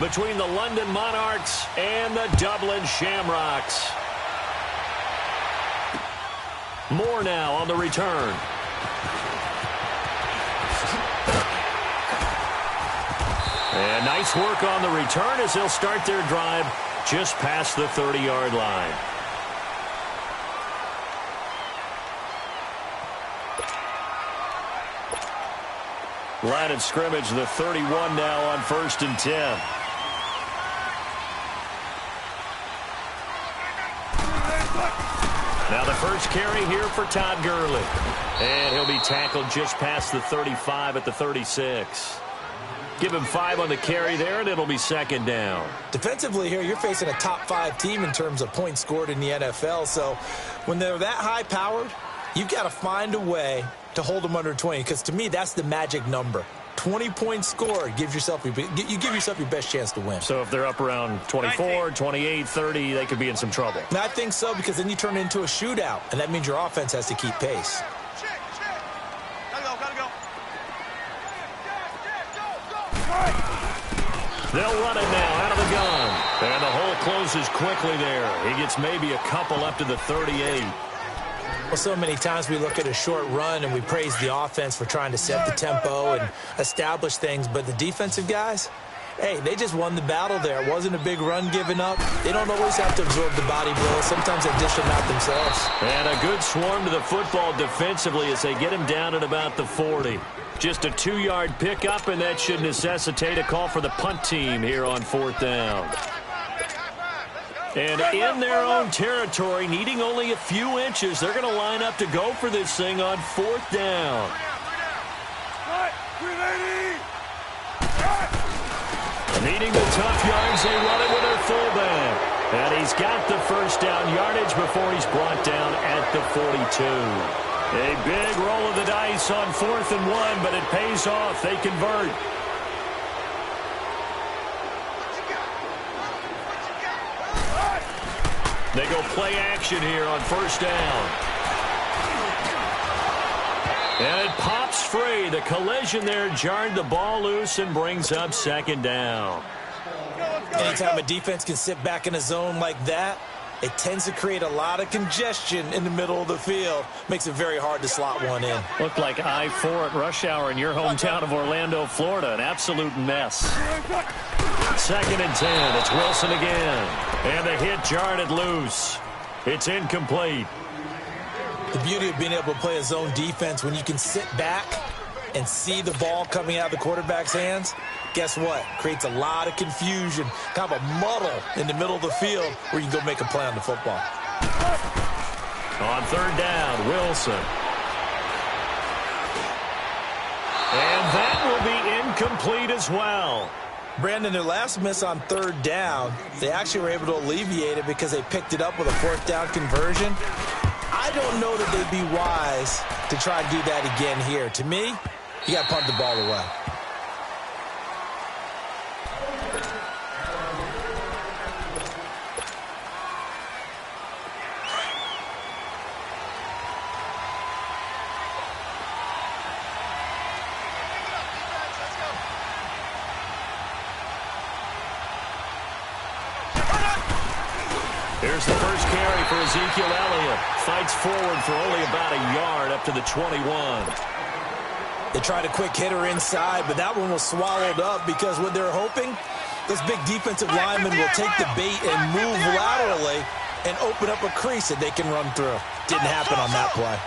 between the London Monarchs and the Dublin Shamrocks. More now on the return. And nice work on the return as they'll start their drive just past the 30-yard line. Line of scrimmage, the 31 now on 1st and 10. Now the first carry here for Todd Gurley. And he'll be tackled just past the 35 at the 36. Give him 5 on the carry there, and it'll be 2nd down. Defensively here, you're facing a top-5 team in terms of points scored in the NFL. So when they're that high-powered, you've got to find a way to hold them under 20, because to me, that's the magic number. 20 points scored, you give yourself your best chance to win. So if they're up around 24, 28, 30, they could be in some trouble. And I think so, because then you turn it into a shootout, and that means your offense has to keep pace. They'll run it now out of the gun. And the hole closes quickly there. He gets maybe a couple up to the 38. Well, so many times we look at a short run and we praise the offense for trying to set the tempo and establish things. But the defensive guys, hey, they just won the battle there. It wasn't a big run given up. They don't always have to absorb the body blow. Sometimes they dish them out themselves. And a good swarm to the football defensively as they get him down at about the 40. Just a 2-yard pickup, and that should necessitate a call for the punt team here on 4th down. And in their own territory, needing only a few inches, they're going to line up to go for this thing on 4th down. Needing the tough yards, they run it with their fullback. And he's got the first down yardage before he's brought down at the 42. A big roll of the dice on 4th and 1, but it pays off. They convert. They go play action here on 1st down. And it pops free. The collision there jarred the ball loose and brings up 2nd down. Anytime a defense can sit back in a zone like that, it tends to create a lot of congestion in the middle of the field. Makes it very hard to slot one in. Looked like I-4 at rush hour in your hometown of Orlando, Florida. An absolute mess. 2nd and 10. It's Wilson again. And the hit jarred it loose. It's incomplete. The beauty of being able to play a zone defense when you can sit back and see the ball coming out of the quarterback's hands, guess what? Creates a lot of confusion, kind of a muddle in the middle of the field where you can go make a play on the football. On 3rd down, Wilson. And that will be incomplete as well. Brandon, their last miss on 3rd down, they actually were able to alleviate it because they picked it up with a 4th down conversion. I don't know that they'd be wise to try to do that again here. To me, you got to punt the ball away. Here's the first carry for Ezekiel Elliott. Fights forward for only about a yard up to the 21. They tried a quick hitter inside, but that one was swallowed up because what they're hoping, this big defensive lineman will take the bait and move laterally and open up a crease that they can run through. Didn't happen on that play.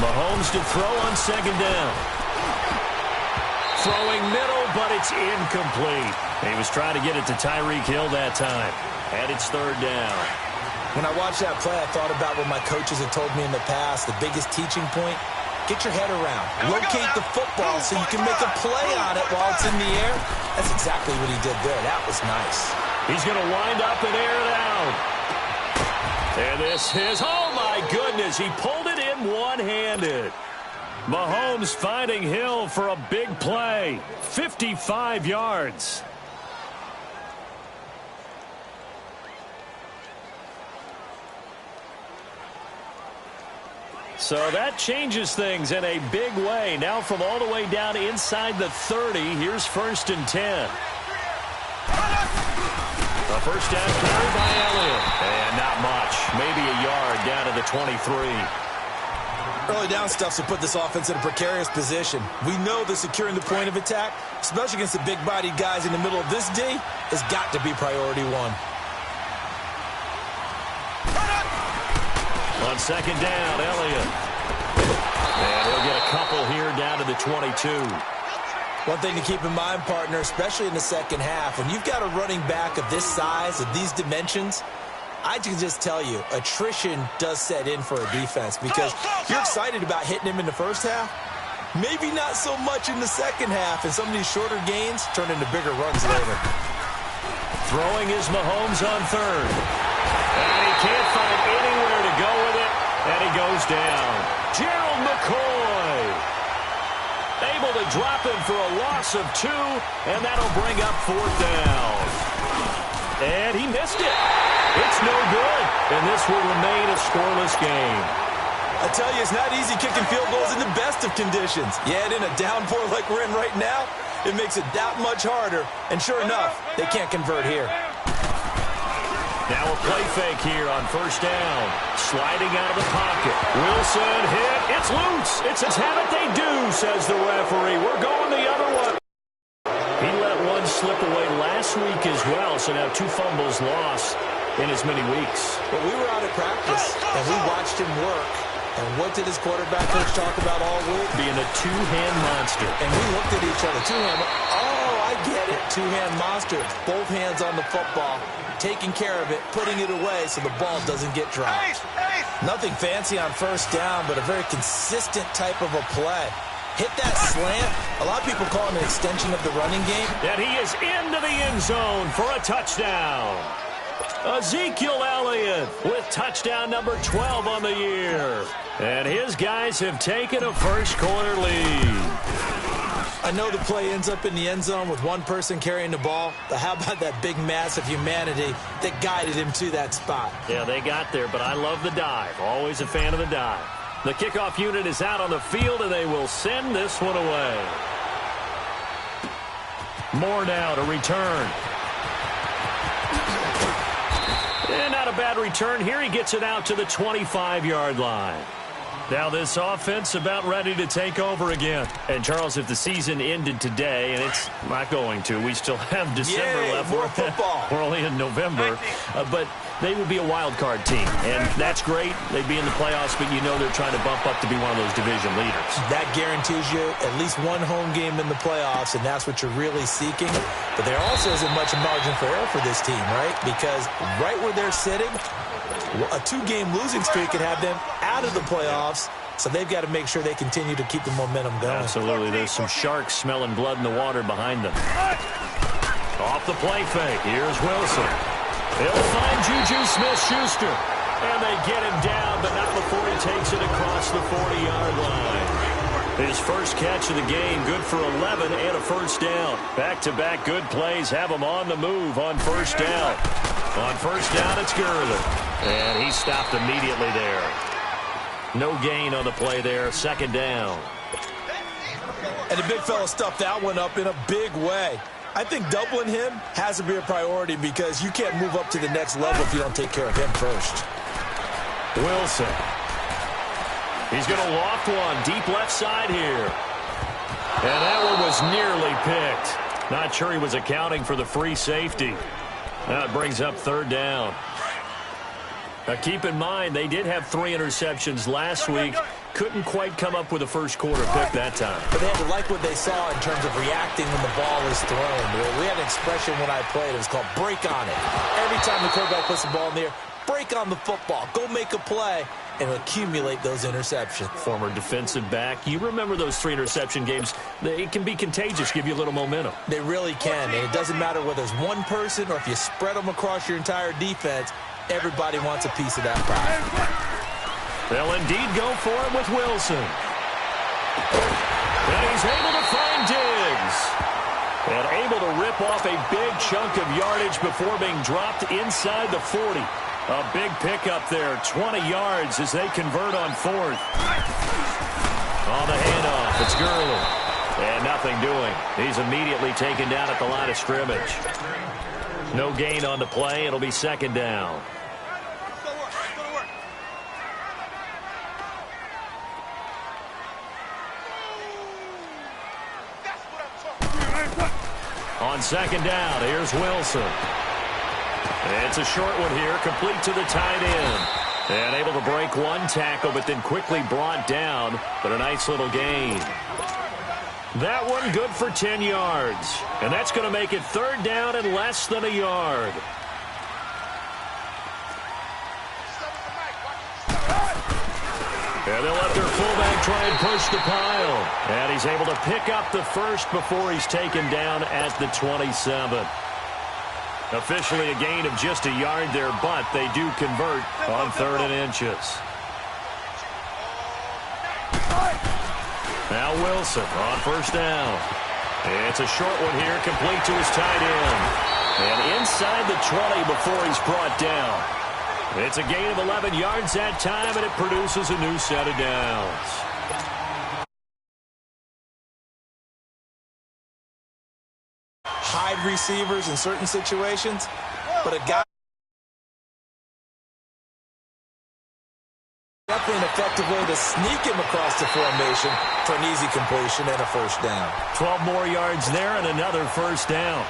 Mahomes to throw on 2nd down. Throwing middle, but it's incomplete. He was trying to get it to Tyreek Hill that time. And it's 3rd down. When I watched that play, I thought about what my coaches had told me in the past. The biggest teaching point, get your head around. Locate the football so you can make a play on it while it's in the air. That's exactly what he did there. That was nice. He's going to wind up and air it out. And this is, oh my goodness, he pulled it in one-handed. Mahomes finding Hill for a big play. 55 yards. So that changes things in a big way. Now from all the way down inside the 30, here's 1st and 10. A first down carry by Elliott. And not much. Maybe a yard down to the 23. Early down stuff to put this offense in a precarious position. We know that securing the point of attack, especially against the big-bodied guys in the middle of this D, has got to be priority one. On 2nd down, Elliott. And he'll get a couple here down to the 22. One thing to keep in mind, partner, especially in the second half, when you've got a running back of this size, of these dimensions, I can just tell you, attrition does set in for a defense because you're excited about hitting him in the first half. Maybe not so much in the second half, and some of these shorter gains turn into bigger runs later. Throwing is Mahomes on 3rd. And he can't find anywhere to go with it, and he goes down. Gerald McCoy able to drop him for a loss of 2, and that'll bring up 4th down. And he missed it. It's no good, and this will remain a scoreless game. I tell you, it's not easy kicking field goals in the best of conditions. Yet in a downpour like we're in right now, it makes it that much harder. And sure enough, they can't convert here. Now a play fake here on 1st down. Sliding out of the pocket. Wilson hit. It's loose. It's a habit they do, says the referee. We're going the other one. He let one slip away last week as well, so now 2 fumbles lost in as many weeks. But we were out at practice, and we watched him work. And what did his quarterback coach talk about all week? Being a 2-hand monster. And we looked at each other. 2-hand. Oh, I get it. 2-hand monster. Both hands on the football, taking care of it, putting it away so the ball doesn't get dropped. Nothing fancy on 1st down, but a very consistent type of a play. Hit that slant. A lot of people call him an extension of the running game. And he is into the end zone for a touchdown. Ezekiel Elliott with touchdown number 12 on the year. And his guys have taken a first-quarter lead. I know the play ends up in the end zone with one person carrying the ball, but how about that big mass of humanity that guided him to that spot? Yeah, they got there, but I love the dive. Always a fan of the dive. The kickoff unit is out on the field, and they will send this one away. More now to return. And not a bad return here. He gets it out to the 25-yard line. Now this offense about ready to take over again. And, Charles, if the season ended today, and it's not going to, we still have December left. More football. We're only in November. But they would be a wild card team. And that's great. They'd be in the playoffs, but you know they're trying to bump up to be one of those division leaders. That guarantees you at least one home game in the playoffs, and that's what you're really seeking. But there also isn't much margin for error for this team, right? Because right where they're sitting, a 2-game losing streak could have them out of the playoffs, so they've got to make sure they continue to keep the momentum going. Absolutely. There's some sharks smelling blood in the water behind them. Off the play fake. Here's Wilson. He'll find Juju Smith-Schuster. And they get him down, but not before he takes it across the 40-yard line. His first catch of the game, good for 11 and a first down. Back-to-back good plays have him on the move on 1st down. On 1st down, it's Gurley. And he stopped immediately there. No gain on the play there. 2nd down. And the big fella stuffed that one up in a big way. I think doubling him has to be a priority because you can't move up to the next level if you don't take care of him first. Wilson. He's going to loft one deep left side here. And that one was nearly picked. Not sure he was accounting for the free safety. That brings up 3rd down. Now keep in mind, they did have 3 interceptions last week. Couldn't quite come up with a first-quarter pick that time. But they had to like what they saw in terms of reacting when the ball is thrown. We had an expression when I played. It was called break on it. Every time the quarterback puts the ball in the air, break on the football. Go make a play and accumulate those interceptions. Former defensive back. You remember those 3 interception games. It can be contagious, give you a little momentum. They really can, and it doesn't matter whether it's one person or if you spread them across your entire defense. Everybody wants a piece of that pie. They'll indeed go for it with Wilson. And he's able to find Diggs. And able to rip off a big chunk of yardage before being dropped inside the 40. A big pickup there, 20 yards as they convert on fourth. On the handoff, it's Gurley. And nothing doing. He's immediately taken down at the line of scrimmage. No gain on the play. It'll be second down. On second down, here's Wilson. It's a short one here, complete to the tight end. And able to break one tackle, but then quickly brought down. But a nice little gain. That one good for 10 yards. And that's going to make it third down and less than a yard. And they'll let their fullback try and push the pile. And he's able to pick up the first before he's taken down at the 27. Officially a gain of just a yard there, but they do convert on 3rd and inches. Now Wilson on first down. It's a short one here, complete to his tight end. And inside the 20 before he's brought down. It's a gain of 11 yards that time, and it produces a new set of downs. Hide receivers in certain situations, but a guy... Definitely an effective way to sneak him across the formation for an easy completion and a first down. 12 more yards there and another first down.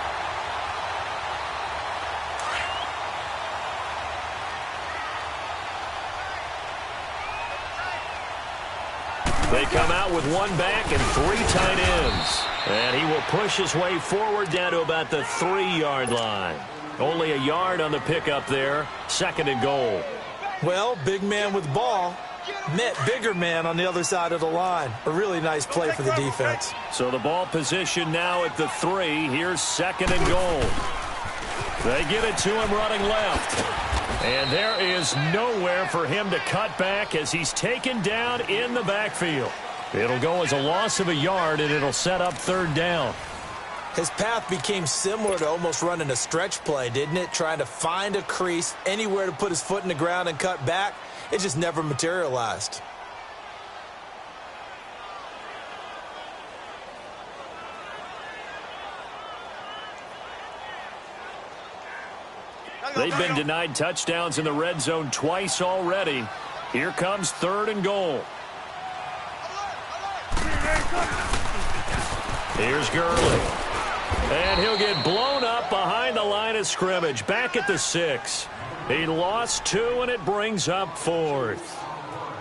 They come out with one back and 3 tight ends. And he will push his way forward down to about the 3-yard line. Only a yard on the pickup there. 2nd and goal. Well, big man with ball met bigger man on the other side of the line. A really nice play for the defense. So the ball position now at the 3. Here's 2nd and goal. They give it to him running left. And there is nowhere for him to cut back as he's taken down in the backfield. It'll go as a loss of a yard, and it'll set up 3rd down. His path became similar to almost running a stretch play, didn't it? Trying to find a crease, anywhere to put his foot in the ground and cut back. It just never materialized. They've been denied touchdowns in the red zone twice already. Here comes 3rd and goal. Here's Gurley. And he'll get blown up behind the line of scrimmage. Back at the 6. He lost 2, and it brings up 4th.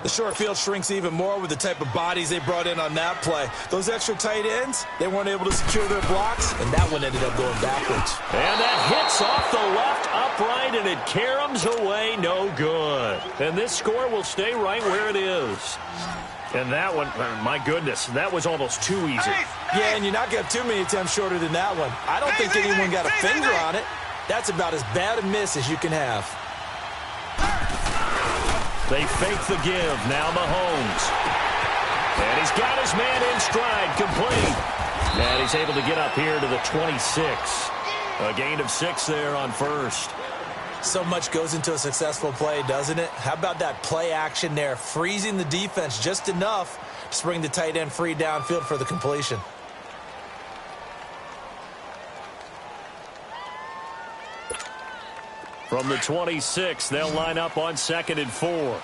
The short field shrinks even more with the type of bodies they brought in on that play. Those extra tight ends, they weren't able to secure their blocks, and that one ended up going backwards. And that hits off the left upright, and it caroms away, no good. And this score will stay right where it is. And that one, my goodness, that was almost too easy. Yeah, and you're not going to have too many attempts shorter than that one. I don't think anyone got a finger on it. That's about as bad a miss as you can have. They fake the give. Now Mahomes. And he's got his man in stride, complete. And he's able to get up here to the 26. A gain of 6 there on first. So much goes into a successful play, doesn't it? How about that play action there, freezing the defense just enough to spring the tight end free downfield for the completion. From the 26, they'll line up on 2nd and 4. Here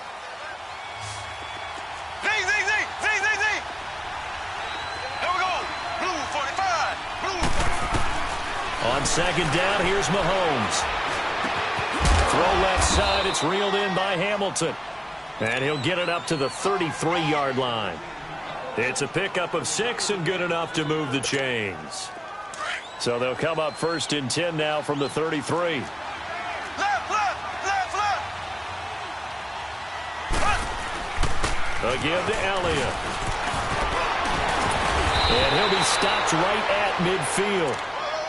we go. Blue 45. Blue. On 2nd down, here's Mahomes. Throw left side, it's reeled in by Hamilton. And he'll get it up to the 33-yard line. It's a pickup of 6 and good enough to move the chains. So they'll come up 1st and 10 now from the 33. A give to Elliott. And he'll be stopped right at midfield.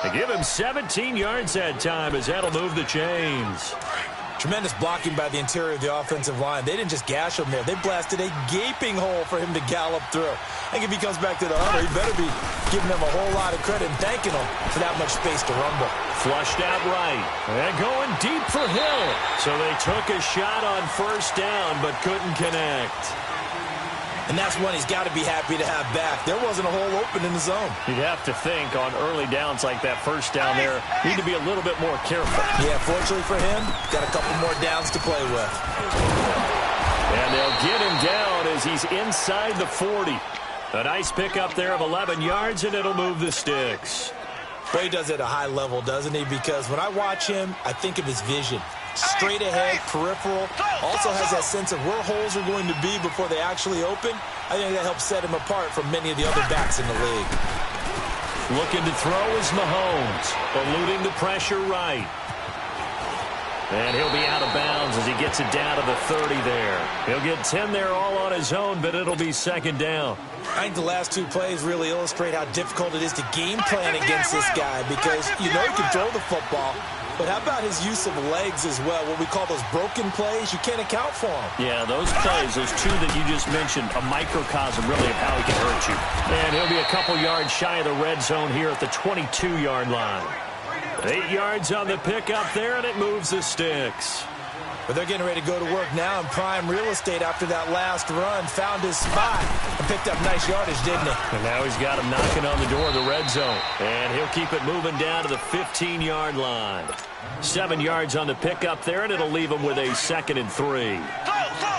They give him 17 yards that time as that'll move the chains. Tremendous blocking by the interior of the offensive line. They didn't just gash him there. They blasted a gaping hole for him to gallop through. I think if he comes back to the huddle, he better be giving them a whole lot of credit and thanking them for that much space to rumble. Flushed out right. And going deep for Hill. So they took a shot on first down, but couldn't connect. And that's one he's got to be happy to have back. There wasn't a hole open in the zone. You'd have to think on early downs like that first down there, need to be a little bit more careful. Yeah, fortunately for him, got a couple more downs to play with. And they'll get him down as he's inside the 40. A nice pickup there of 11 yards, and it'll move the sticks. Well, he does it at a high level, doesn't he? Because when I watch him, I think of his vision. Straight ahead, peripheral. Also has that sense of where holes are going to be before they actually open. I think that helps set him apart from many of the other backs in the league. Looking to throw is Mahomes, eluding the pressure right. And he'll be out of bounds as he gets it down to the 30 there. He'll get 10 there all on his own, but it'll be second down. I think the last two plays really illustrate how difficult it is to game plan against this guy because you know he can throw the football, but how about his use of legs as well? What we call those broken plays, you can't account for them. Yeah, those plays, those two that you just mentioned, a microcosm really of how he can hurt you. And he'll be a couple yards shy of the red zone here at the 22-yard line. 8 yards on the pickup there, and it moves the sticks. But they're getting ready to go to work now in prime real estate after that last run. Found his spot and picked up nice yardage, didn't he? And now he's got him knocking on the door of the red zone. And he'll keep it moving down to the 15-yard line. 7 yards on the pickup there, and it'll leave him with a 2nd and 3.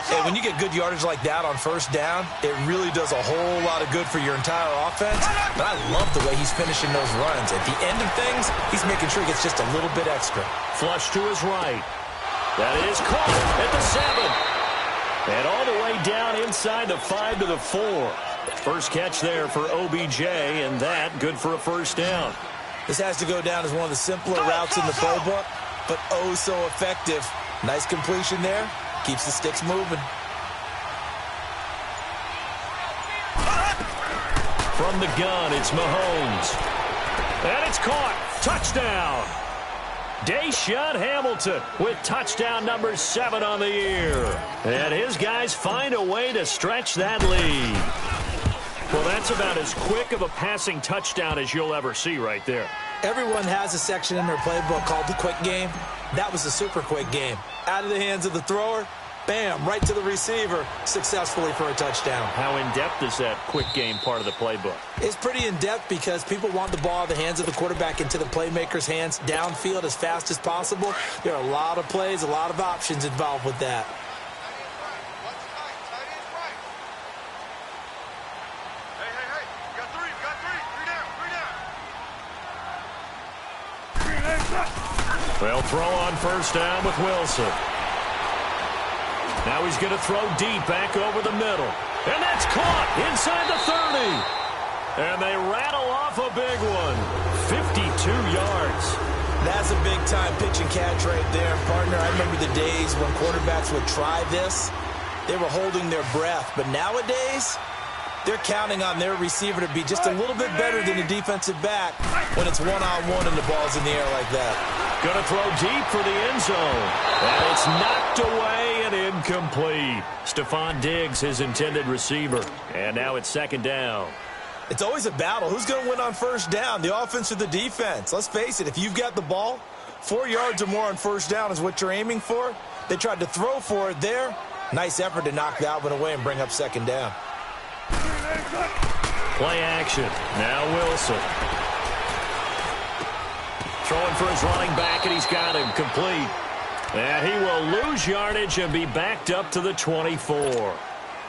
Hey, when you get good yardage like that on first down, it really does a whole lot of good for your entire offense. But I love the way he's finishing those runs. At the end of things, he's making sure he gets just a little bit extra. Flush to his right. That is caught at the 7. And all the way down inside the 5 to the 4. First catch there for OBJ, and that good for a first down. This has to go down as one of the simpler routes in the playbook, but oh so effective. Nice completion there. Keeps the sticks moving. From the gun, it's Mahomes. And it's caught. Touchdown. Deshaun Hamilton with touchdown number 7 on the year. And his guys find a way to stretch that lead. Well, that's about as quick of a passing touchdown as you'll ever see right there. Everyone has a section in their playbook called the quick game. That was the super quick game. Out of the hands of the thrower, bam, right to the receiver, successfully for a touchdown. How in-depth is that quick game part of the playbook? It's pretty in-depth because people want the ball out of the hands of the quarterback into the playmaker's hands downfield as fast as possible. There are a lot of plays, a lot of options involved with that. They'll throw on first down with Wilson. Now he's going to throw deep back over the middle. And that's caught inside the 30. And they rattle off a big one. 52 yards. That's a big-time pitch and catch right there, partner. I remember the days when quarterbacks would try this. They were holding their breath. But nowadays, they're counting on their receiver to be just a little bit better than the defensive back when it's one-on-one and the ball's in the air like that. Going to throw deep for the end zone. And it's knocked away and incomplete. Stephon Diggs, his intended receiver. And now it's second down. It's always a battle. Who's going to win on first down, the offense or the defense? Let's face it, if you've got the ball, 4 yards or more on first down is what you're aiming for. They tried to throw for it there. Nice effort to knock that one away and bring up second down. Play action. Now Wilson. Throwing for his running back, and he's got him complete. And he will lose yardage and be backed up to the 24.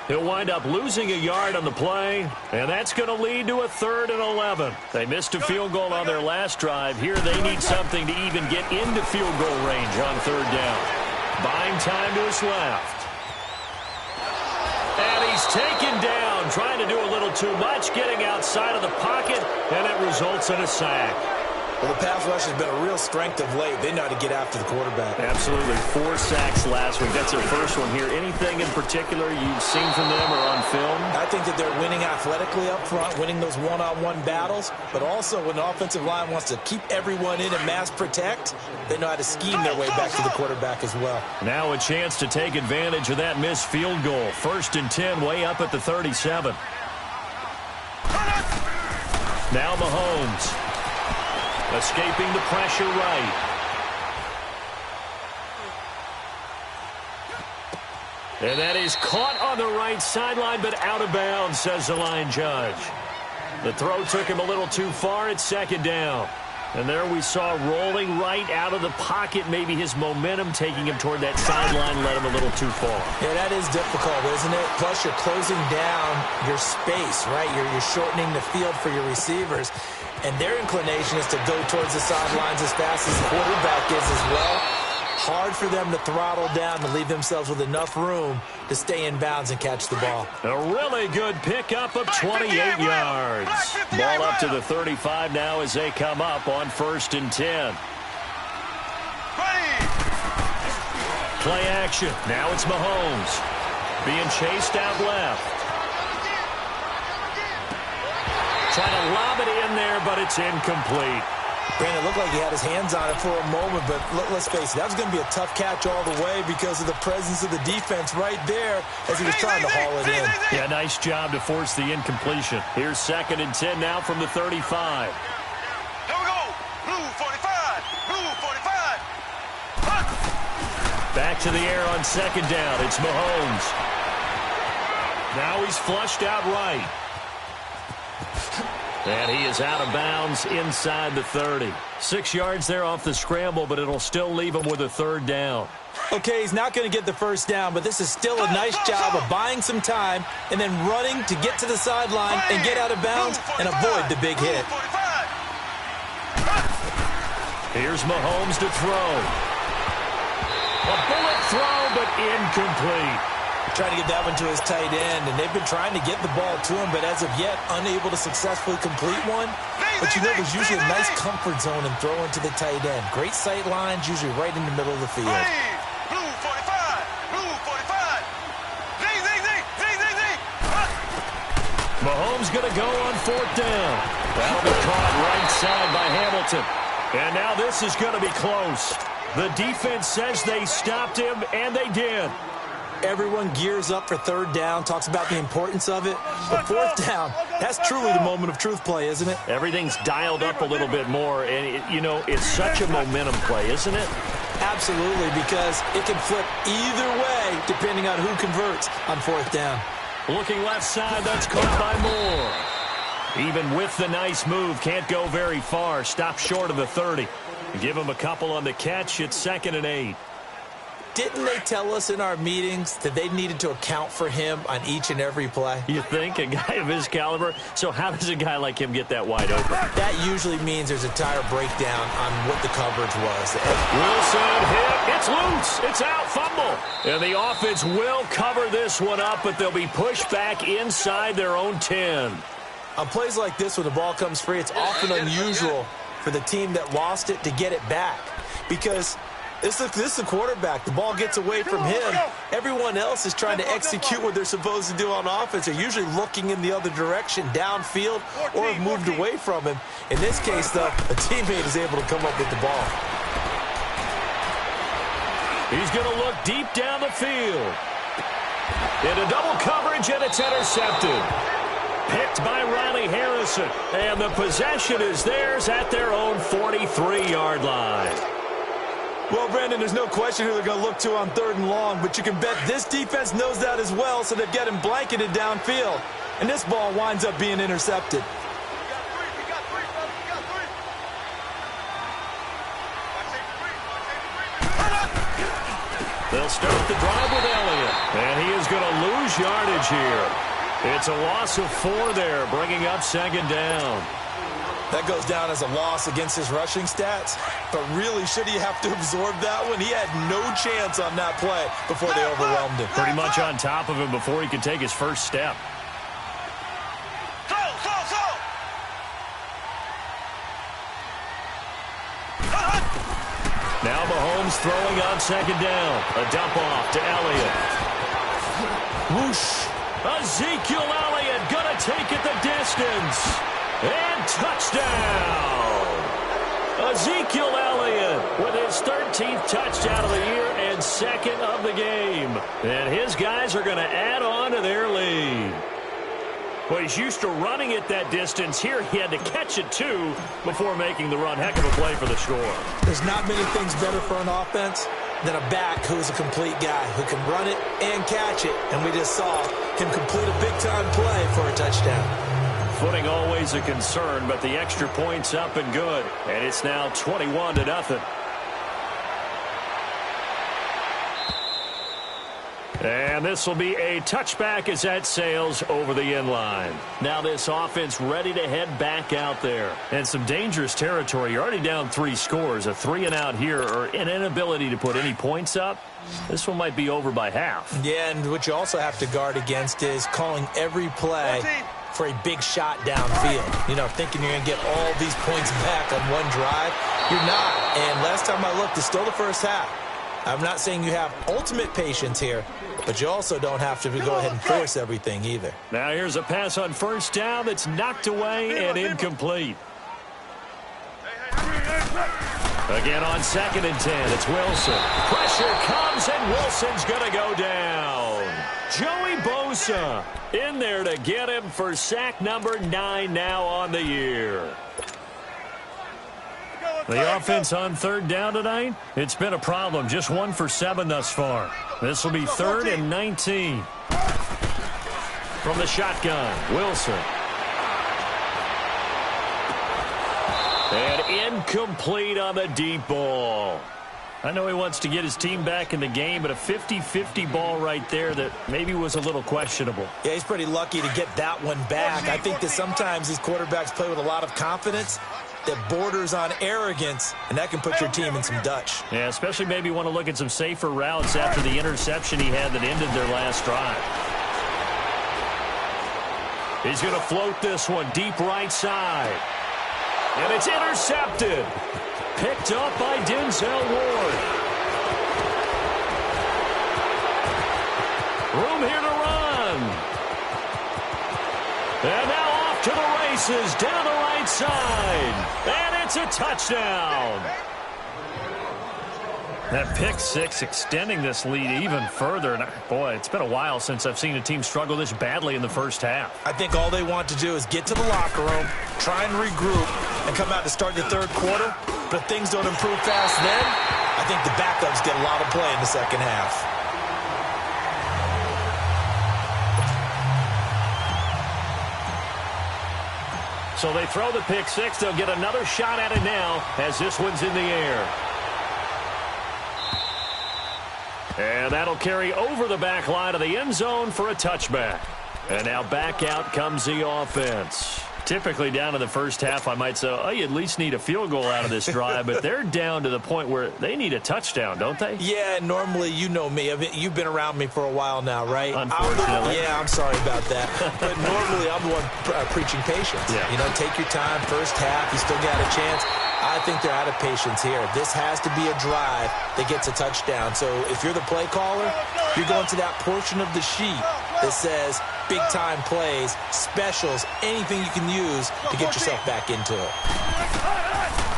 He'll wind up losing a yard on the play, and that's going to lead to a 3rd and 11. They missed a field goal on their last drive. Here they need something to even get into field goal range on 3rd down. Buying time to his left. And he's taken down, trying to do a little too much, getting outside of the pocket, and it results in a sack. Well, the pass rush has been a real strength of late. They know how to get after the quarterback. Absolutely. 4 sacks last week. That's their first one here. Anything in particular you've seen from them or on film? I think that they're winning athletically up front, winning those one-on-one battles, but also when the offensive line wants to keep everyone in and mass protect, they know how to scheme their way back to the quarterback as well. Now a chance to take advantage of that missed field goal. 1st and 10, way up at the 37. Now Mahomes. Escaping the pressure right. And that is caught on the right sideline, but out of bounds, says the line judge. The throw took him a little too far. It's 2nd down. And there we saw rolling right out of the pocket. Maybe his momentum taking him toward that sideline led him a little too far. Yeah, that is difficult, isn't it? Plus, you're closing down your space, right? You're shortening the field for your receivers. And their inclination is to go towards the sidelines as fast as the quarterback is as well. Hard for them to throttle down to leave themselves with enough room to stay in bounds and catch the ball. A really good pickup of 28 yards. Ball up to the 35 now as they come up on 1st and 10. Play action. Now it's Mahomes. Being chased out left. Trying to lob it in there, but it's incomplete. Brandon, it looked like he had his hands on it for a moment, but let's face it, that was going to be a tough catch all the way because of the presence of the defense right there as he was trying to haul it in. Yeah, nice job to force the incompletion. Here's 2nd and 10 now from the 35. Here we go. Blue 45. Blue 45. Back to the air on 2nd down. It's Mahomes. Now he's flushed out right. And he is out of bounds inside the 30. 6 yards there off the scramble, but it'll still leave him with a 3rd down. Okay, he's not going to get the 1st down, but this is still a nice job of buying some time and then running to get to the sideline and get out of bounds and avoid the big hit. Here's Mahomes to throw. A bullet throw, but incomplete. Trying to get that one to his tight end, and they've been trying to get the ball to him, but as of yet, unable to successfully complete one. But you know, there's usually a nice comfort zone in throwing to the tight end. Great sight lines, usually right in the middle of the field. Blue 45. Blue 45. Zing, zing, zing, zing, zing, zing. Mahomes going to go on 4th down. That'll be caught right side by Hamilton. And now this is going to be close. The defense says they stopped him, and they did. Everyone gears up for 3rd down, talks about the importance of it. But 4th down, that's truly the moment of truth play, isn't it? Everything's dialed up a little bit more, and, it's such a momentum play, isn't it? Absolutely, because it can flip either way depending on who converts on 4th down. Looking left side, that's caught by Moore. Even with the nice move, can't go very far. Stop short of the 30. Give him a couple on the catch. It's 2nd and 8. Didn't they tell us in our meetings that they needed to account for him on each and every play? You think? A guy of his caliber? So how does a guy like him get that wide open? That usually means there's a tire breakdown on what the coverage was. Wilson hit. It's loose. It's out. Fumble. And the offense will cover this one up, but they'll be pushed back inside their own 10. On plays like this, when the ball comes free, it's often unusual for the team that lost it to get it back because this is the quarterback. The ball gets away from him. Everyone else is trying to execute what they're supposed to do on offense. They're usually looking in the other direction, downfield, or have moved away from him. In this case, though, a teammate is able to come up with the ball. He's going to look deep down the field. Into double coverage, and it's intercepted. Picked by Riley Harrison. And the possession is theirs at their own 43-yard line. Well, Brandon, there's no question who they're going to look to on 3rd and long, but you can bet this defense knows that as well, so they've got him blanketed downfield. And this ball winds up being intercepted. They'll start the drive with Elliott, and he is going to lose yardage here. It's a loss of 4 there, bringing up 2nd down. That goes down as a loss against his rushing stats. But really, should he have to absorb that one? He had no chance on that play before they overwhelmed him. Pretty much on top of him before he could take his first step. Now Mahomes throwing on second down. A dump off to Elliott. Whoosh. Ezekiel Elliott going to take it the distance. And touchdown. Ezekiel Elliott with his 13th touchdown of the year and second of the game. And his guys are going to add on to their lead. Well, he's used to running it that distance. Here he had to catch it, too, before making the run. Heck of a play for the score. There's not many things better for an offense than a back who is a complete guy who can run it and catch it. And we just saw him complete a big-time play for a touchdown. Footing always a concern, but the extra point's up and good. And it's now 21-0. And this will be a touchback as that sails over the end line. Now this offense ready to head back out there. And some dangerous territory. You're already down 3 scores. A 3-and-out here or an inability to put any points up. This one might be over by half. Yeah, and what you also have to guard against is calling every play for a big shot downfield. You know, thinking you're going to get all these points back on one drive. You're not. And last time I looked, it's still the first half. I'm not saying you have ultimate patience here, but you also don't have to go ahead and force everything either. Now here's a pass on first down that's knocked away and incomplete. Again on 2nd and 10, it's Wilson. Pressure comes and Wilson's going to go down. Joey Bosa in there to get him for sack number 9 now on the year. The offense on 3rd down tonight, it's been a problem. Just 1 for 7 thus far. This will be 3rd and 19. From the shotgun, Wilson. And incomplete on the deep ball. I know he wants to get his team back in the game, but a 50-50 ball right there that maybe was a little questionable. Yeah, he's pretty lucky to get that one back. I think that sometimes these quarterbacks play with a lot of confidence that borders on arrogance, and that can put your team in some Dutch. Yeah, especially maybe want to look at some safer routes after the interception he had that ended their last drive. He's going to float this one deep right side. And it's intercepted. Picked up by Denzel Ward. Room here to run. And now off to the races down the right side. And it's a touchdown. That pick 6 extending this lead even further. And boy, it's been a while since I've seen a team struggle this badly in the first half. I think all they want to do is get to the locker room, try and regroup, and come out to start the 3rd quarter. But if things don't improve fast then, I think the backups get a lot of play in the second half. So they throw the pick 6. They'll get another shot at it now as this one's in the air. And that'll carry over the back line of the end zone for a touchback. And now back out comes the offense. Typically down in the first half, I might say, oh, you at least need a field goal out of this drive. But they're down to the point where they need a touchdown, don't they? Yeah, normally, you know me. You've been around me for a while now, right? Unfortunately. I'm sorry about that. But normally, I'm the one preaching patience. Yeah. You know, take your time. First half, you still got a chance. I think they're out of patience here. This has to be a drive that gets a touchdown. So if you're the play caller, you're going to that portion of the sheet that says big-time plays, specials, anything you can use to get yourself back into it.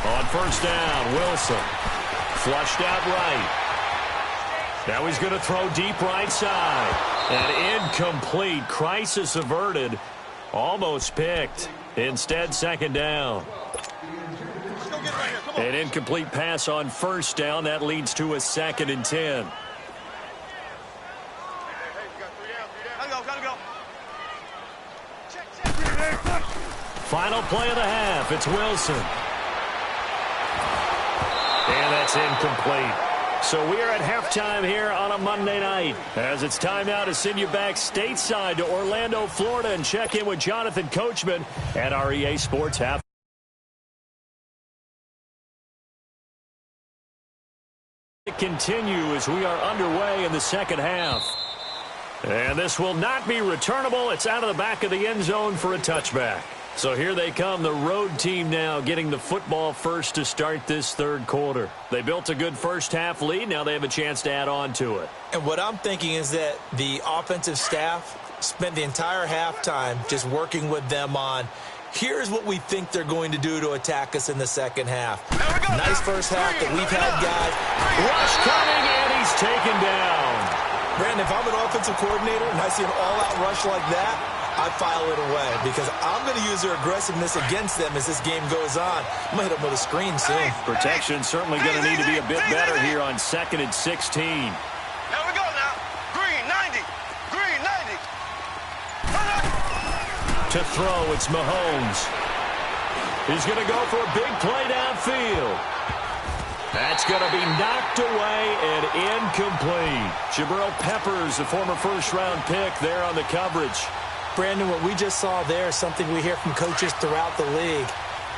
On first down, Wilson. Flushed out right. Now he's going to throw deep right side. And incomplete. Crisis averted. Almost picked. Instead, 2nd down. An incomplete pass on first down. That leads to a 2nd and 10. Final play of the half. It's Wilson. And that's incomplete. So we are at halftime here on a Monday night. As it's time now to send you back stateside to Orlando, Florida, and check in with Jonathan Coachman at our EA Sports half. Continue as we are underway in the second half. And this will not be returnable. It's out of the back of the end zone for a touchback. So here they come, the road team now getting the football first to start this third quarter. They built a good first half lead. Now they have a chance to add on to it. And what I'm thinking is that the offensive staff spent the entire halftime just working with them on, here's what we think they're going to do to attack us in the second half. Nice first half that we've had, guys. Rush coming, and he's taken down. Brandon, if I'm an offensive coordinator and I see an all-out rush like that, I file it away because I'm going to use their aggressiveness against them as this game goes on. I'm going to hit them with a screen soon. Protection certainly going to need to be a bit better here on 2nd and 16. Here we go now. Green 90. Green 90. To throw, it's Mahomes. He's going to go for a big play downfield. That's going to be knocked away and incomplete. Jabril Peppers, the former first-round pick, there on the coverage. Brandon, what we just saw there is something we hear from coaches throughout the league.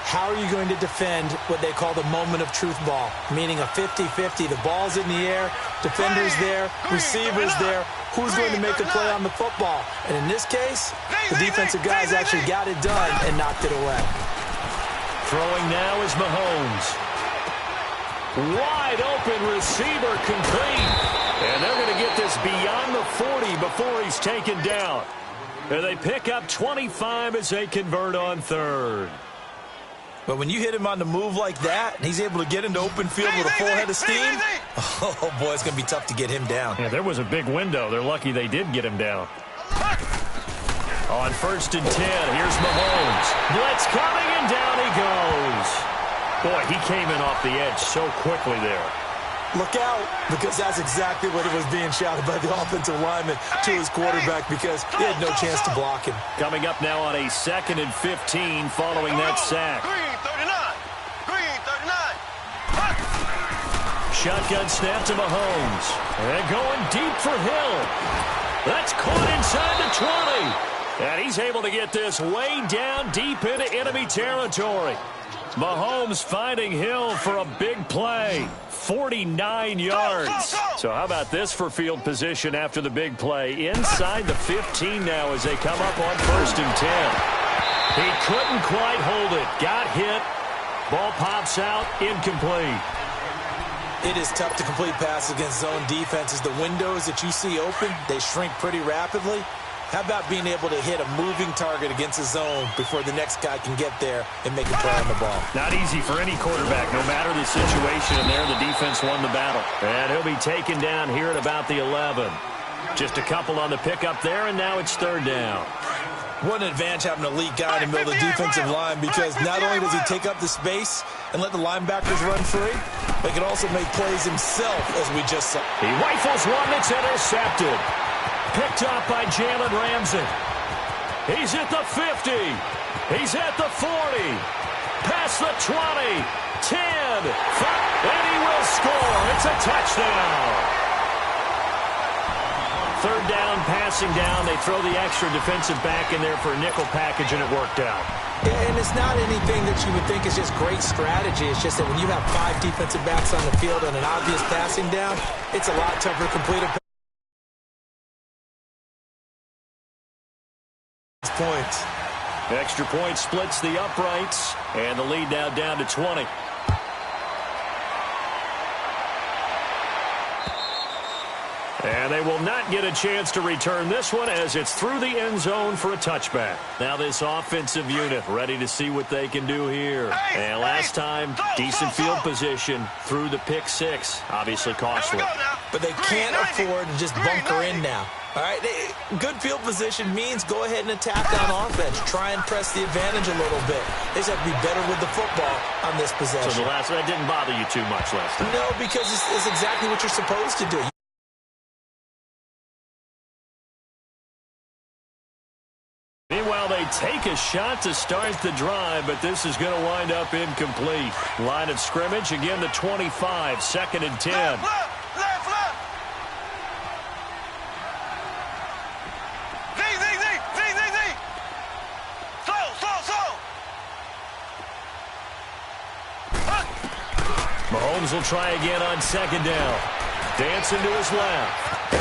How are you going to defend what they call the moment of truth ball, meaning a 50-50? The ball's in the air, defenders there, receivers there. Who's going to make a play on the football? And in this case, the defensive guys actually got it done and knocked it away. Throwing now is Mahomes. Wide open receiver complete. And they're going to get this beyond the 40 before he's taken down. And they pick up 25 as they convert on third. But when you hit him on the move like that, and he's able to get into open field with a full head of steam, oh, boy, it's going to be tough to get him down. Yeah, there was a big window. They're lucky they did get him down. On 1st and 10, here's Mahomes. Blitz coming, and down he goes. Boy, he came in off the edge so quickly there. Look out, because that's exactly what it was being shouted by the offensive lineman to his quarterback because he had no chance to block him. Coming up now on a 2nd and 15 following that sack. Green 39. Green 39. Shotgun snap to Mahomes. And going deep for Hill. That's caught inside the 20. And he's able to get this way down deep into enemy territory. Mahomes finding Hill for a big play. 49 yards. So how about this for field position after the big play? Inside the 15 now as they come up on 1st and 10. He couldn't quite hold it. Got hit. Ball pops out. Incomplete. It is tough to complete passes against zone defenses. The windows that you see open, they shrink pretty rapidly. How about being able to hit a moving target against a zone before the next guy can get there and make a play on the ball? Not easy for any quarterback, no matter the situation. And there, the defense won the battle. And he'll be taken down here at about the 11. Just a couple on the pickup there, and now it's 3rd down. What an advantage having an elite guy in the middle of the defensive line because not only does he take up the space and let the linebackers run free, but he can also make plays himself, as we just saw. He rifles one that's intercepted. Picked up by Jalen Ramsey. He's at the 50. He's at the 40. Past the 20. 10. 5, and he will score. It's a touchdown. 3rd down, passing down. They throw the extra defensive back in there for a nickel package, and it worked out. And it's not anything that you would think is just great strategy. It's just that when you have 5 defensive backs on the field and an obvious passing down, it's a lot tougher to complete a points. Extra point splits the uprights, and the lead now down to 20. And they will not get a chance to return this one as it's through the end zone for a touchback. Now this offensive unit ready to see what they can do here. And last time, decent field position through the pick 6. Obviously costly. But they can't afford to just bunker in now. All right, good field position means go ahead and attack on offense. Try and press the advantage a little bit. They just have to be better with the football on this possession. So that didn't bother you too much last time? No, because it's exactly what you're supposed to do. Meanwhile, they take a shot to start the drive, but this is going to wind up incomplete. Line of scrimmage, again the 25, 2nd and 10. Left. Mahomes will try again on 2nd down. Dance into his left.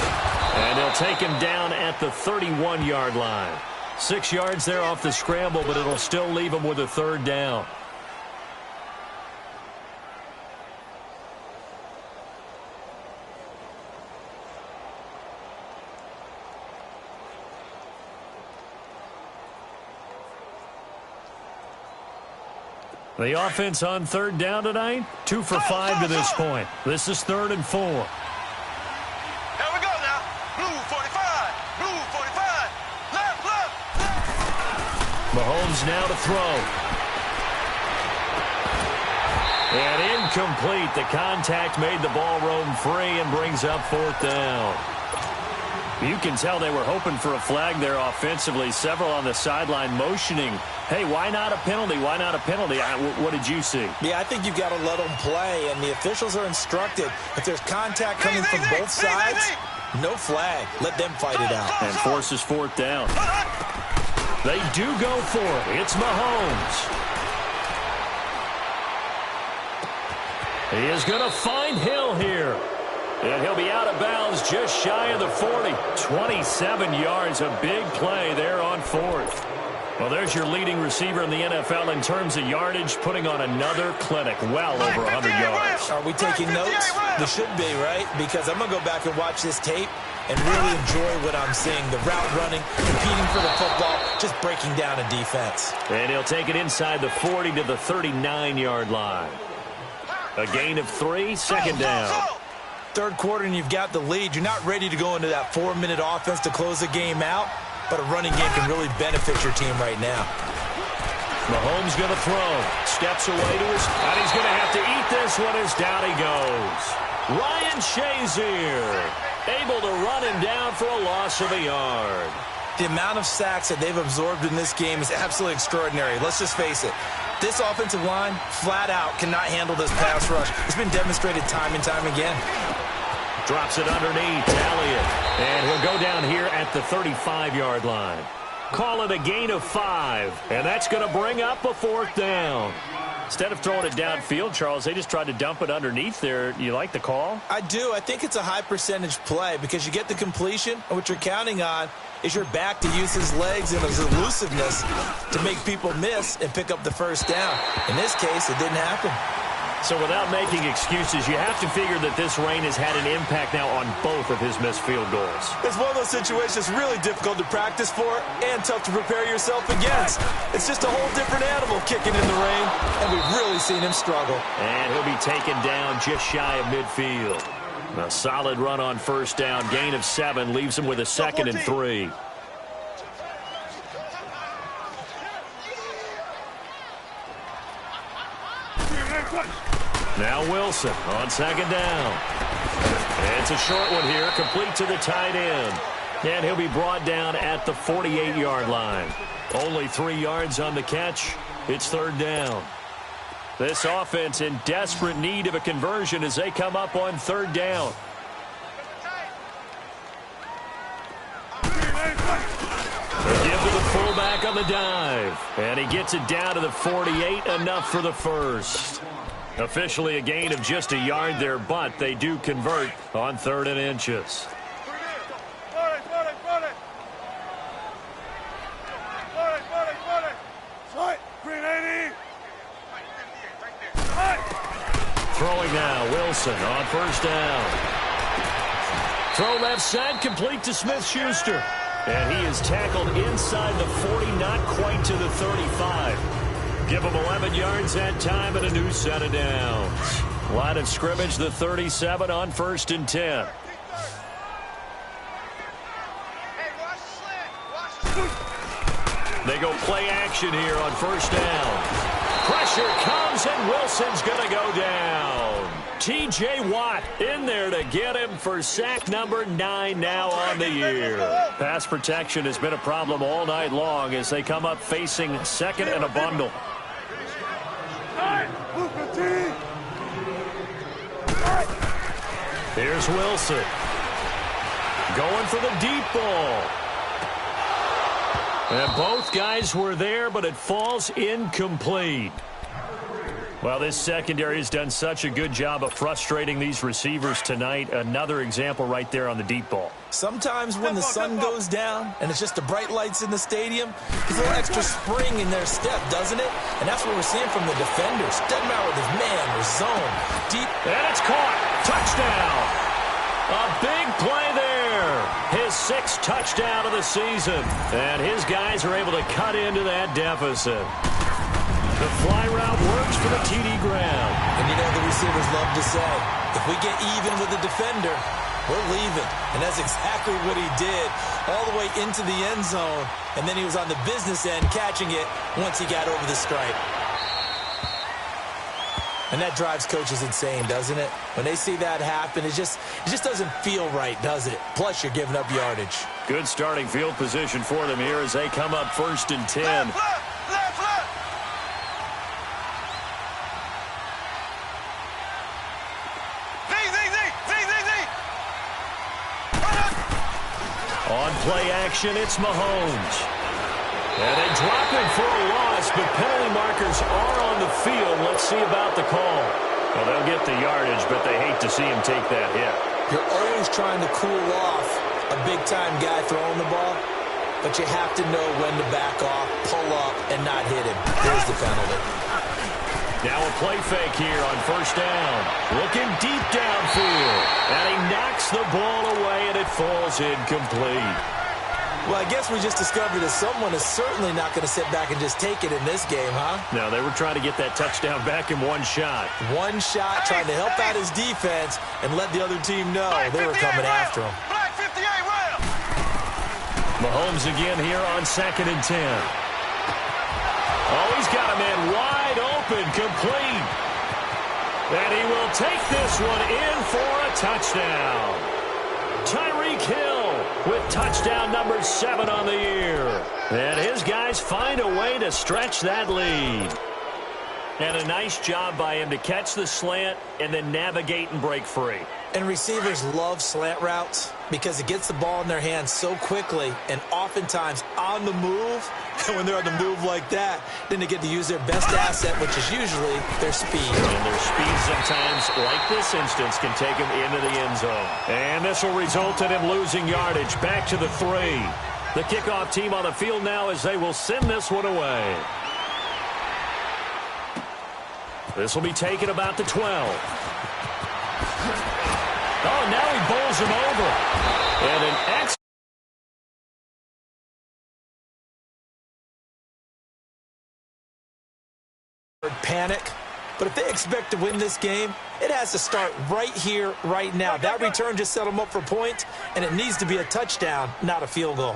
And they'll take him down at the 31-yard line. 6 yards there off the scramble, but it'll still leave him with a third down. The offense on third down tonight, 2 for 5 to this point. This is 3rd and 4. Here we go now. Blue 45. Blue 45. Left, left. Mahomes now to throw. And incomplete. The contact made the ball roam free and brings up 4th down. You can tell they were hoping for a flag there offensively. Several on the sideline motioning, hey, why not a penalty? Why not a penalty? What did you see? Yeah, I think you've got to let them play, and the officials are instructed. If there's contact coming from both sides, no flag. Let them fight it out. And forces 4th down. They do go for it. It's Mahomes. He is going to find Hill here. And he'll be out of bounds just shy of the 40. 27 yards, a big play there on 4th. Well, there's your leading receiver in the NFL in terms of yardage, putting on another clinic, well over 100 yards. Are we taking notes? They should be, right? Because I'm going to go back and watch this tape and really enjoy what I'm seeing. The route running, competing for the football, just breaking down a defense. And he'll take it inside the 40 to the 39-yard line. A gain of 3, 2nd down. Third quarter and you've got the lead. You're not ready to go into that 4-minute offense to close the game out, but a running game can really benefit your team right now. Mahomes going to throw. Steps away to his, and he's going to have to eat this one as down he goes. Ryan Shazier able to run him down for a loss of a yard. The amount of sacks that they've absorbed in this game is absolutely extraordinary. Let's just face it. This offensive line, flat out, cannot handle this pass rush. It's been demonstrated time and time again. Drops it underneath, Elliott. And he'll go down here at the 35-yard line. Call it a gain of 5. And that's going to bring up a 4th down. Instead of throwing it downfield, Charles, they just tried to dump it underneath there. You like the call? I do. I think it's a high-percentage play because you get the completion, and what you're counting on is your back to use his legs and his elusiveness to make people miss and pick up the first down. In this case, it didn't happen. So without making excuses, you have to figure that this rain has had an impact now on both of his missed field goals. It's one of those situations really difficult to practice for and tough to prepare yourself against. It's just a whole different animal kicking in the rain, and we've really seen him struggle. And he'll be taken down just shy of midfield. A solid run on 1st down. Gain of 7 leaves him with a 2nd and 3. Now Wilson on 2nd down. It's a short one here, complete to the tight end. And he'll be brought down at the 48-yard line. Only 3 yards on the catch. It's 3rd down. This offense in desperate need of a conversion as they come up on 3rd down. They give to the fullback on the dive. And he gets it down to the 48, enough for the first. Officially a gain of just a yard there, but they do convert on 3rd and inches. Throwing now, Wilson on 1st down. Throw left side, complete to Smith-Schuster. And he is tackled inside the 40, not quite to the 35. Give him 11 yards that time and a new set of downs. Line of scrimmage, the 37 on 1st and 10. They go play action here on 1st down. Pressure comes and Wilson's going to go down. T.J. Watt in there to get him for sack number 9 now on the year. Pass protection has been a problem all night long as they come up facing 2nd and a bundle. Here's Wilson. Going for the deep ball. And both guys were there, but it falls incomplete. Well, this secondary has done such a good job of frustrating these receivers tonight. Another example right there on the deep ball. Sometimes when the sun goes down and it's just the bright lights in the stadium, there's a little extra spring in their step, doesn't it? And that's what we're seeing from the defenders. Doesn't matter whether it's man or zone. Deep. And it's caught. Touchdown. A big play there. His 6th touchdown of the season. And his guys are able to cut into that deficit. The fly route works for the TD ground. And you know the receivers love to say, if we get even with the defender, we're leaving. And that's exactly what he did all the way into the end zone. And then he was on the business end catching it once he got over the stripe. And that drives coaches insane, doesn't it? When they see that happen, it just doesn't feel right, does it? Plus, you're giving up yardage. Good starting field position for them here as they come up 1st and 10. Left. On play action, it's Mahomes. And they drop him for a loss, but penalty markers are on the field. Let's see about the call. Well, they'll get the yardage, but they hate to see him take that hit. You're always trying to cool off a big-time guy throwing the ball, but you have to know when to back off, pull up, and not hit him. Here's the penalty. Now a play fake here on 1st down. Looking deep downfield. And he knocks the ball away, and it falls incomplete. Well, I guess we just discovered that someone is certainly not going to sit back and just take it in this game, huh? No, they were trying to get that touchdown back in one shot. One shot, trying to help out his defense and let the other team know they were coming after him. Black 58 round. Mahomes again here on 2nd and 10. Oh, he's got a man wide open, complete. And he will take this one in for a touchdown. Tyreek Hill with touchdown number 7 on the year. And his guys find a way to stretch that lead. And a nice job by him to catch the slant and then navigate and break free. And receivers love slant routes because it gets the ball in their hands so quickly and oftentimes on the move. And when they're on the move like that, then they get to use their best asset, which is usually their speed. And their speed sometimes, like this instance, can take them into the end zone. And this will result in him losing yardage back to the 3. The kickoff team on the field now as they will send this one away. This will be taken about the 12. Oh, now he bowls him over. And an excellent panic. But if they expect to win this game, it has to start right here, right now. That return just set them up for points, and it needs to be a touchdown, not a field goal.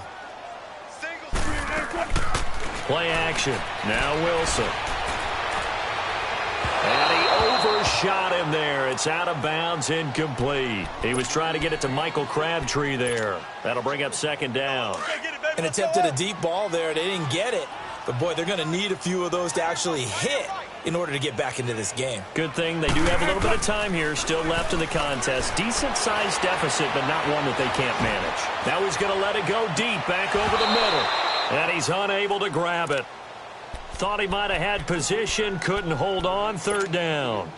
play action. Now Wilson. And he overshot him there. It's out of bounds, incomplete. He was trying to get it to Michael Crabtree there. That'll bring up 2nd down. And attempted a deep ball there. They didn't get it. But, boy, they're going to need a few of those to actually hit in order to get back into this game. Good thing they do have a little bit of time here still left in the contest. Decent-sized deficit, but not one that they can't manage. Now he's going to let it go deep, back over the middle. And he's unable to grab it. Thought he might have had position, couldn't hold on. 3rd down.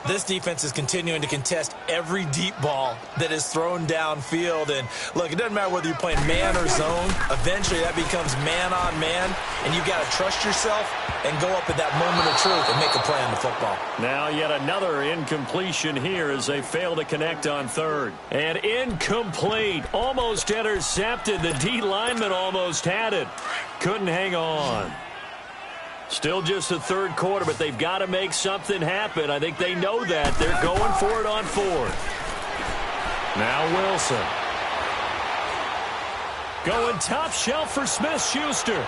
This defense is continuing to contest every deep ball that is thrown downfield. And, look, it doesn't matter whether you're playing man or zone. Eventually, that becomes man-on-man, and you've got to trust yourself and go up at that moment of truth and make a play on the football. Now yet another incompletion here as they fail to connect on 3rd. And incomplete. Almost intercepted. The D lineman almost had it. Couldn't hang on. Still just the 3rd quarter, but they've got to make something happen. I think they know that. They're going for it on 4th. Now Wilson. Going top shelf for Smith-Schuster.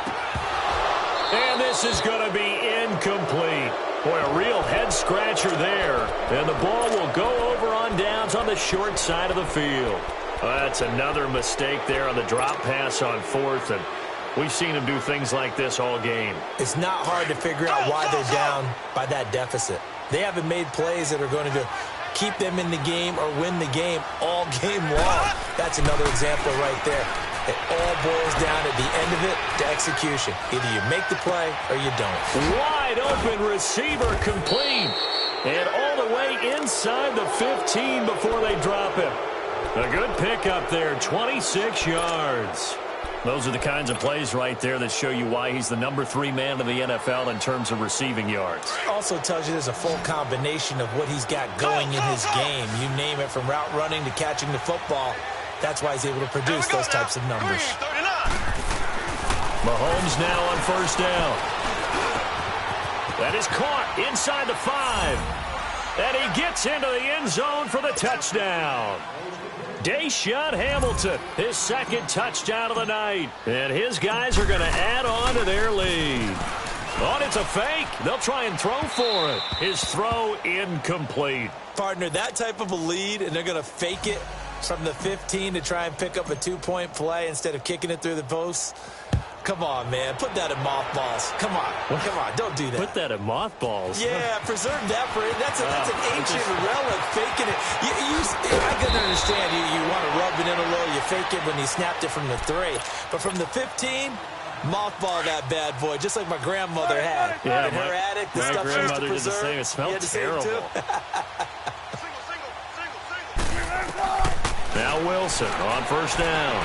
And this is going to be incomplete. Boy, a real head-scratcher there. And the ball will go over on downs on the short side of the field. That's another mistake there on the drop pass on 4th. And we've seen him do things like this all game. It's not hard to figure out why they're down by that deficit. They haven't made plays that are going to keep them in the game or win the game all game long. That's another example right there. It all boils down at the end of it to execution. Either you make the play or you don't. Wide open receiver complete. And all the way inside the 15 before they drop him. A good pickup there, 26 yards. Those are the kinds of plays right there that show you why he's the number 3 man in the NFL in terms of receiving yards. Also tells you there's a full combination of what he's got going in his game. You name it, from route running to catching the football. That's why he's able to produce those types of numbers. Mahomes now on first down. That is caught inside the 5. And he gets into the end zone for the touchdown. Deshaun Hamilton, his second touchdown of the night. And his guys are going to add on to their lead. Oh, it's a fake. They'll try and throw for it. His throw incomplete. Partner, that type of a lead, and they're going to fake it from the 15 to try and pick up a 2-point play instead of kicking it through the posts. Come on, man. Put that in mothballs. Come on. Come on. Don't do that. Put that in mothballs. Yeah, preserve that for it. That's an ancient relic, faking it. I can understand you want to rub it in a little. You fake it when he snapped it from the 3. But from the 15, mothball that bad boy, just like my grandmother had. Yeah, in her attic, the stuff she used to preserve. Did the same. It smelled terrible. Now Wilson on first down.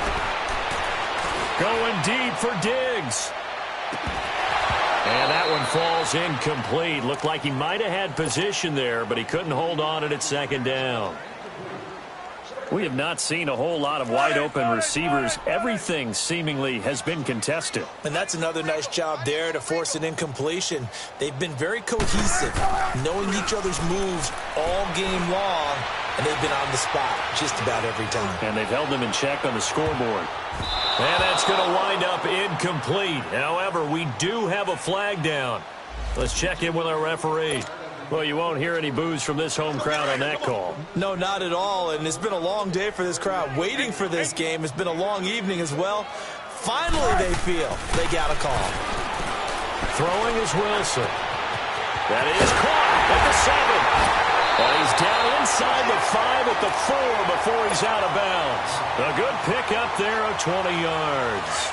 Going deep for Diggs. And that one falls incomplete. Looked like he might have had position there, but he couldn't hold on at second down. We have not seen a whole lot of wide-open receivers. Everything seemingly has been contested. And that's another nice job there to force an incompletion. They've been very cohesive, knowing each other's moves all game long, and they've been on the spot just about every time. And they've held them in check on the scoreboard. And that's going to wind up incomplete. However, we do have a flag down. Let's check in with our referee. Well, you won't hear any boos from this home crowd on that call. No, not at all. And it's been a long day for this crowd. Waiting for this game. It's been a long evening as well. Finally, they feel they got a call. Throwing is Wilson. That is caught at the 7. And he's down inside the 5 at the 4 before he's out of bounds. A good pickup there of 20 yards.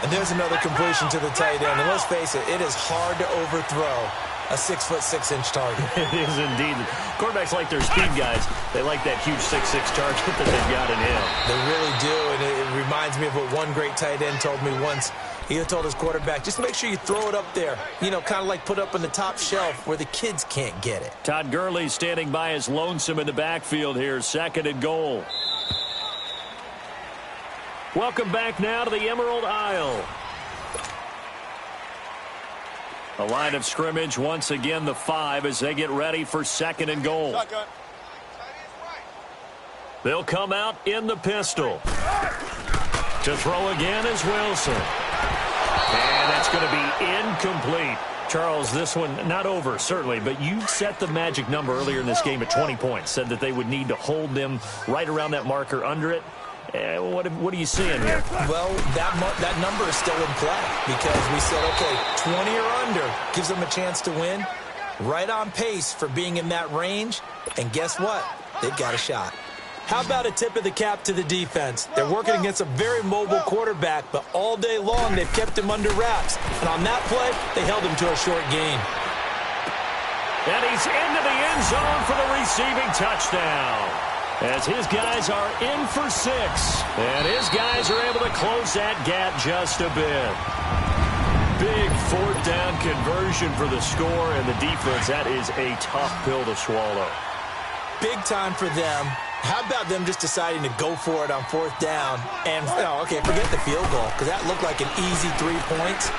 And there's another completion to the tight end. And let's face it, it is hard to overthrow a 6'6" target. It is indeed. Quarterbacks like their speed guys. They like that huge 6'6" target that they've got in him. They really do, and it reminds me of what one great tight end told me once. He told his quarterback, just make sure you throw it up there. You know, kind of like put up on the top shelf where the kids can't get it. Todd Gurley standing by his lonesome in the backfield here, 2nd and goal. Welcome back now to the Emerald Isle. A line of scrimmage, once again the 5 as they get ready for 2nd and goal. They'll come out in the pistol. To throw again is Wilson. And that's going to be incomplete. Charles, this one not over, certainly, but you set the magic number earlier in this game at 20 points. Said that they would need to hold them right around that marker under it. What are you seeing here? Well, that number is still in play because we said, okay, 20 or under gives them a chance to win. Right on pace for being in that range. And guess what? They've got a shot. How about a tip of the cap to the defense? They're working against a very mobile quarterback, but all day long they've kept him under wraps. And on that play, they held him to a short gain. And he's into the end zone for the receiving touchdown. As his guys are in for 6. And his guys are able to close that gap just a bit. Big 4th down conversion for the score, and the defense, that is a tough pill to swallow. Big time for them. How about them just deciding to go for it on 4th down? And, forget the field goal, because that looked like an easy 3 points.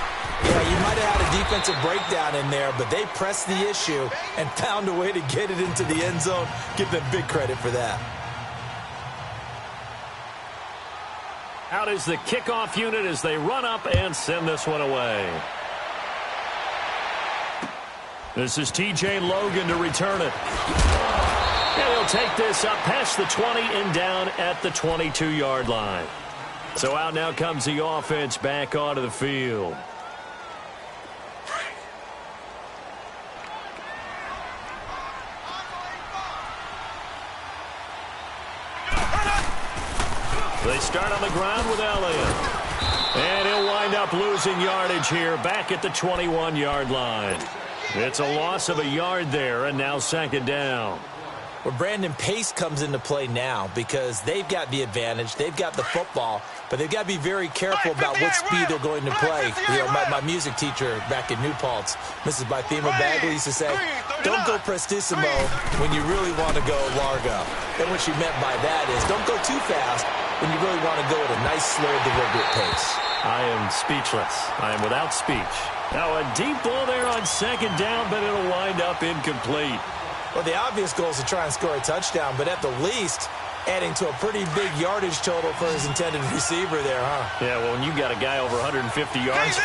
Yeah, you might have had a defensive breakdown in there, but they pressed the issue and found a way to get it into the end zone. Give them big credit for that. Out is the kickoff unit as they run up and send this one away. This is T.J. Logan to return it. And he'll take this up past the 20 and down at the 22-yard line. So out now comes the offense back onto the field. They start on the ground with Elliott. And he'll wind up losing yardage here back at the 21-yard line. It's a loss of a yard there, and now second down. Well, Brandon, pace comes into play now because they've got the advantage. They've got the football, but they've got to be very careful about what speed they're going to play. You know, my music teacher back in New Paltz, Mrs. Bythema Bagley, used to say, don't go prestissimo when you really want to go largo. And what she meant by that is don't go too fast when you really want to go at a nice, slow, deliberate pace. I am speechless. I am without speech. Now a deep ball there on second down, but it'll wind up incomplete. Well, the obvious goal is to try and score a touchdown, but at the least, adding to a pretty big yardage total for his intended receiver there, huh? Yeah, well, when you got a guy over 150 yards,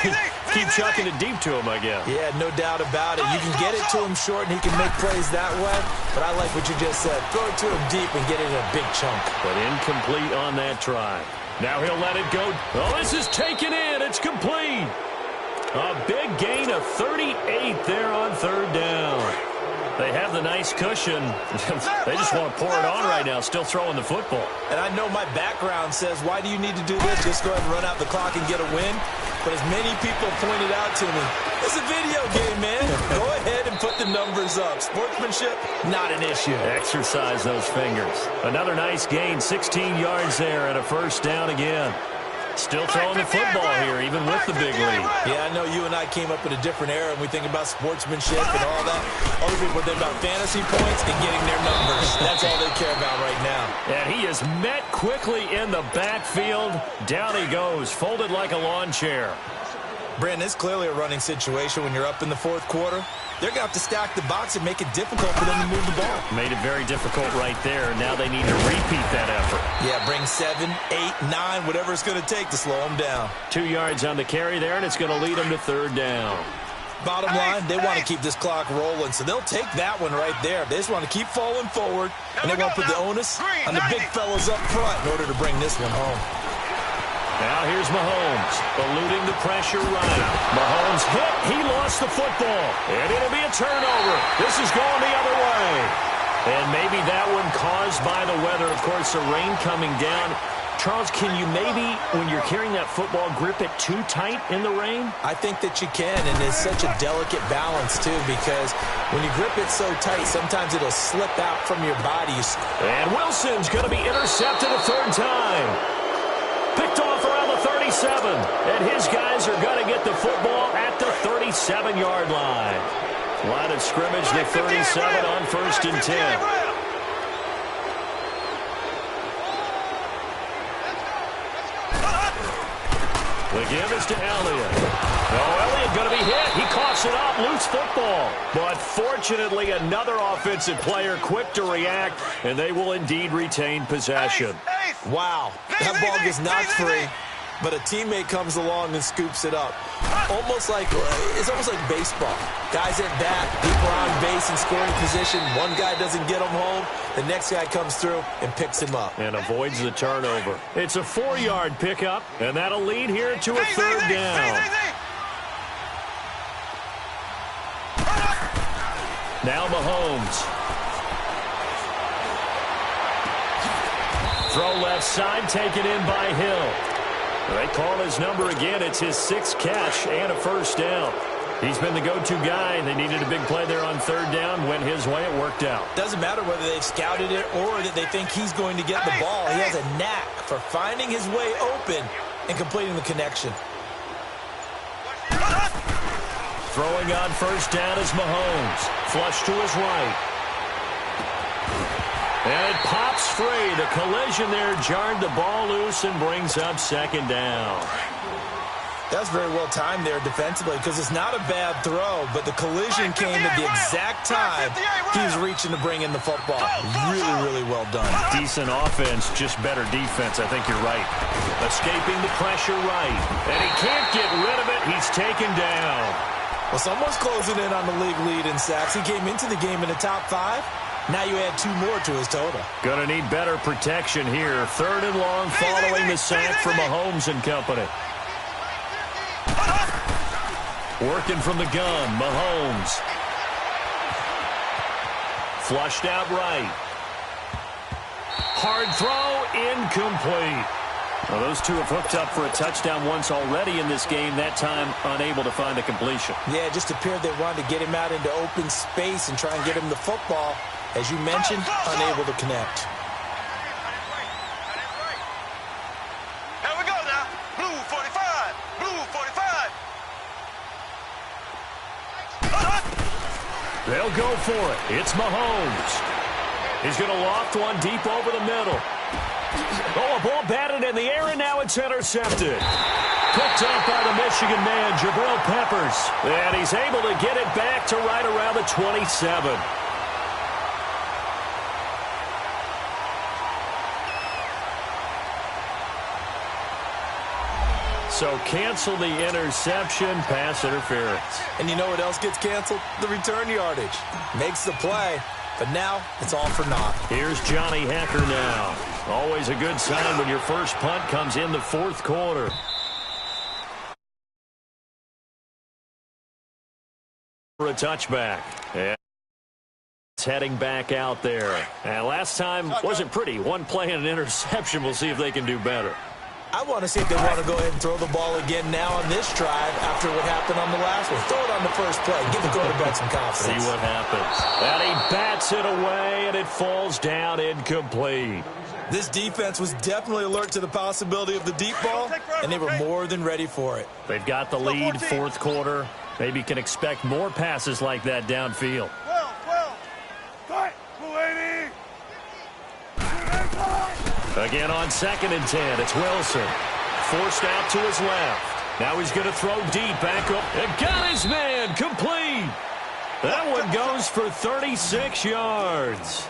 keep chucking it deep to him, I guess. Yeah, no doubt about it. You can get it to him short, and he can make plays that way, but I like what you just said. Throw it to him deep and get it in a big chunk. But incomplete on that try. Now he'll let it go. Oh, this is taken in. It's complete. A big gain of 38 there on third down. They have the nice cushion. They just want to pour it on right now, still throwing the football. And I know my background says, why do you need to do this? Just go ahead and run out the clock and get a win. But as many people pointed out to me, it's a video game, man. Go ahead and put the numbers up. Sportsmanship, not an issue. Exercise those fingers. Another nice gain, 16 yards there and a first down again. Still throwing the football here, even with the big lead. Yeah, I know you and I came up in a different era, and we think about sportsmanship and all that. Other people think about fantasy points and getting their numbers. That's all they care about right now. And he is met quickly in the backfield. Down he goes, folded like a lawn chair. Brandon, it's clearly a running situation when you're up in the fourth quarter. They're going to have to stack the box and make it difficult for them to move the ball. Made it very difficult right there. Now they need to repeat that effort. Yeah, bring 7, 8, 9, whatever it's going to take to slow them down. 2 yards on the carry there, and it's going to lead them to third down. Bottom line, they want to keep this clock rolling, so they'll take that one right there. They just want to keep falling forward, and they want to put the onus on the big fellas up front in order to bring this one home. Now here's Mahomes, eluding the pressure right. Mahomes hit, he lost the football, and it'll be a turnover. This is going the other way. And maybe that one caused by the weather. Of course, the rain coming down. Charles, can you maybe, when you're carrying that football, grip it too tight in the rain? I think that you can, and it's such a delicate balance, too, because when you grip it so tight, sometimes it'll slip out from your body. And Wilson's going to be intercepted a third time. Picked off around the 37, and his guys are going to get the football at the 37-yard line. Line of scrimmage, the 37 on 1st and 10. The give is to Elliott. Oh, Elliott going to be hit. He coughs it up. Loose football. But fortunately, another offensive player quick to react, and they will indeed retain possession. Wow, that ball gets knocked free, but a teammate comes along and scoops it up. It's almost like baseball. Guys at bat, people are on base in scoring position. One guy doesn't get him home. The next guy comes through and picks him up. And avoids the turnover. It's a 4-yard pickup, and that'll lead here to a third down. Now Mahomes. Throw left side, taken in by Hill. They call his number again. It's his 6th catch and a first down. He's been the go-to guy. They needed a big play there on third down. Went his way. It worked out. Doesn't matter whether they've scouted it or that they think he's going to get the ball. He has a knack for finding his way open and completing the connection. Throwing on first down is Mahomes. Flush to his right. And it pops free. The collision there jarred the ball loose and brings up second down. That's very well timed there defensively because it's not a bad throw, but the collision came at the exact time he was reaching to bring in the football. Really, really well done. Decent offense, just better defense. I think you're right. Escaping the pressure right. And he can't get rid of it. He's taken down. Well, someone's closing in on the league lead in sacks. He came into the game in the top 5. Now you add 2 more to his total. Gonna need better protection here. Third and long following the sack from Mahomes and company. Working from the gun, Mahomes. Flushed out right. Hard throw, incomplete. Well, those two have hooked up for a touchdown once already in this game, that time unable to find a completion. Yeah, it just appeared they wanted to get him out into open space and try and get him the football. As you mentioned, unable to connect. Here we go now. Blue 45. Blue 45. They'll go for it. It's Mahomes. He's going to loft one deep over the middle. Oh, a ball batted in the air, and now it's intercepted. Picked up by the Michigan man, Jabril Peppers. And he's able to get it back to right around the 27. So cancel the interception, pass interference. And you know what else gets canceled? The return yardage. Makes the play, but now it's all for naught. Here's Johnny Hecker now. Always a good sign when your first punt comes in the fourth quarter. For a touchback. And it's heading back out there. And last time wasn't pretty. One play and an interception. We'll see if they can do better. I want to see if they want to go ahead and throw the ball again now on this drive after what happened on the last one. Throw it on the first play. Give the quarterback some confidence. See what happens. And he bats it away, and it falls down incomplete. This defense was definitely alert to the possibility of the deep ball, and they were more than ready for it. They've got the lead, fourth quarter. Maybe can expect more passes like that downfield. 280. Again on 2nd and 10, it's Wilson. Forced out to his left. Now he's going to throw deep back up. And got his man complete. That one goes for 36 yards.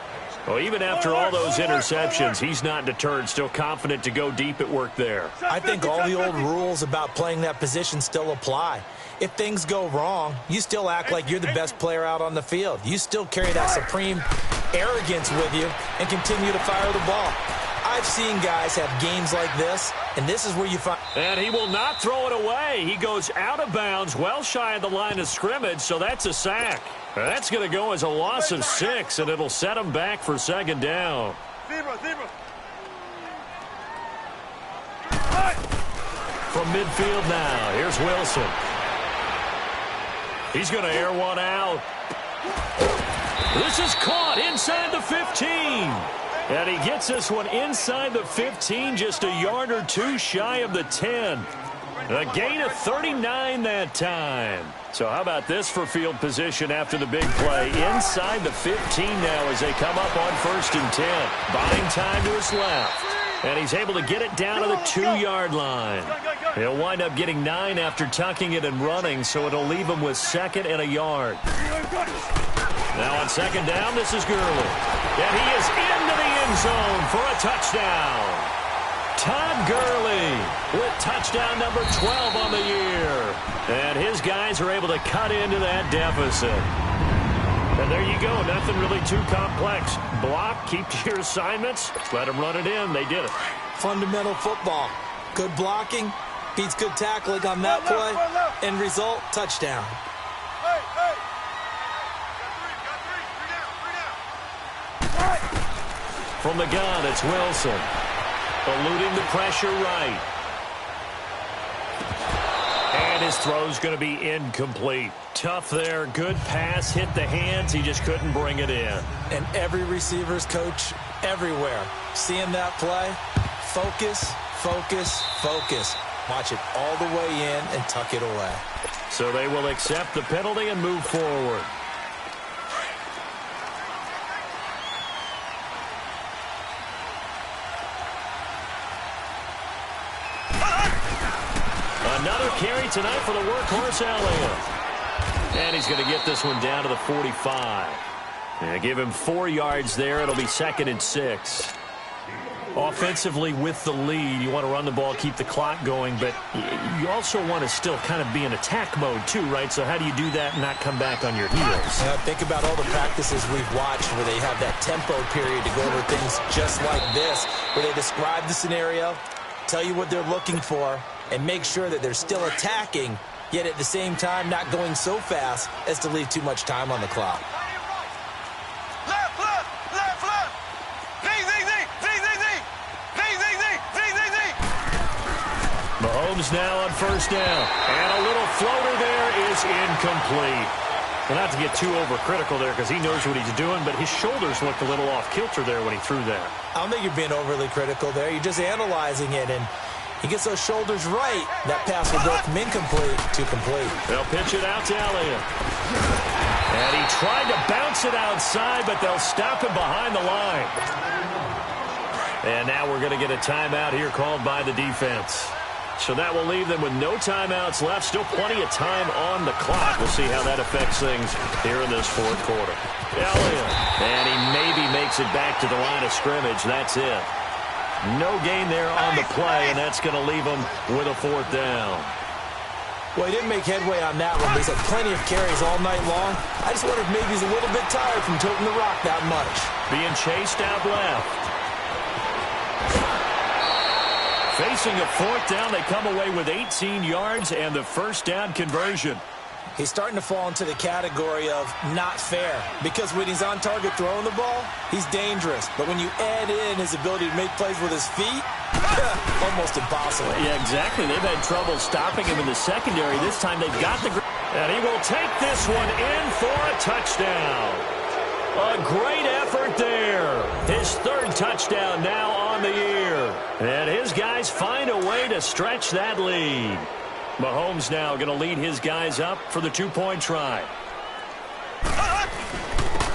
Well, even after all those interceptions, he's not deterred, still confident to go deep at work there. I think all the old rules about playing that position still apply. If things go wrong, you still act like you're the best player out on the field. You still carry that supreme arrogance with you and continue to fire the ball. I've seen guys have games like this, and this is where you find... And he will not throw it away. He goes out of bounds, well shy of the line of scrimmage, so that's a sack. That's going to go as a loss of 6, and it'll set him back for 2nd down. From midfield now, here's Wilson. He's going to air one out. This is caught inside the 15. And he gets this one inside the 15, just a yard or two shy of the 10. A gain of 39 that time. So how about this for field position after the big play? Inside the 15 now as they come up on 1st and 10. Buying time to his left. And he's able to get it down to the 2-yard line. He'll wind up getting 9 after tucking it and running, so it'll leave him with 2nd and a yard. Now on 2nd down, this is Gurley. And he is into the end zone for a touchdown. Todd Gurley with touchdown number 12 on the year. And his guys are able to cut into that deficit. And there you go. Nothing really too complex. Block, keep to your assignments, let them run it in. They did it. Fundamental football. Good blocking beats good tackling on that play. End result, touchdown. From the gun, it's Wilson. Eluding the pressure right. And his throw's going to be incomplete. Tough there. Good pass. Hit the hands. He just couldn't bring it in. And every receiver's coach everywhere. Seeing that play, focus, focus, focus. Watch it all the way in and tuck it away. So they will accept the penalty and move forward. Another carry tonight for the workhorse Elliott. And he's going to get this one down to the 45. And give him 4 yards there. It'll be 2nd and 6. Offensively with the lead, you want to run the ball, keep the clock going, but you also want to still kind of be in attack mode too, right? So how do you do that and not come back on your heels? Yeah, think about all the practices we've watched where they have that tempo period to go over things just like this, where they describe the scenario, tell you what they're looking for, and make sure that they're still attacking, yet at the same time not going so fast as to leave too much time on the clock. Left, left, left, left. Zing, zing, zing, zing, zing, zing. Zing, zing, zing, zing, zing, zing. Mahomes now on first down. And a little floater there is incomplete. Well, not to get too overcritical there because he knows what he's doing, but his shoulders looked a little off-kilter there when he threw that. I don't think you're being overly critical there. You're just analyzing it, and he gets those shoulders right. That pass will go from incomplete to complete. They'll pitch it out to Elliott. And he tried to bounce it outside, but they'll stop him behind the line. And now we're going to get a timeout here called by the defense. So that will leave them with no timeouts left. Still plenty of time on the clock. We'll see how that affects things here in this fourth quarter. Elliott. And he maybe makes it back to the line of scrimmage. That's it. No gain there on the play, and that's going to leave him with a fourth down. Well, he didn't make headway on that one, but he's had plenty of carries all night long. I just wonder if maybe he's a little bit tired from toting the rock that much. Being chased out left. Facing a fourth down, they come away with 18 yards and the first down conversion. He's starting to fall into the category of not fair, because when he's on target throwing the ball, he's dangerous. But when you add in his ability to make plays with his feet, almost impossible. Yeah, exactly. They've had trouble stopping him in the secondary. This time they've got the... And he will take this one in for a touchdown. A great effort there. His third touchdown now on the year. And his guys find a way to stretch that lead. Mahomes now going to lead his guys up for the two-point try.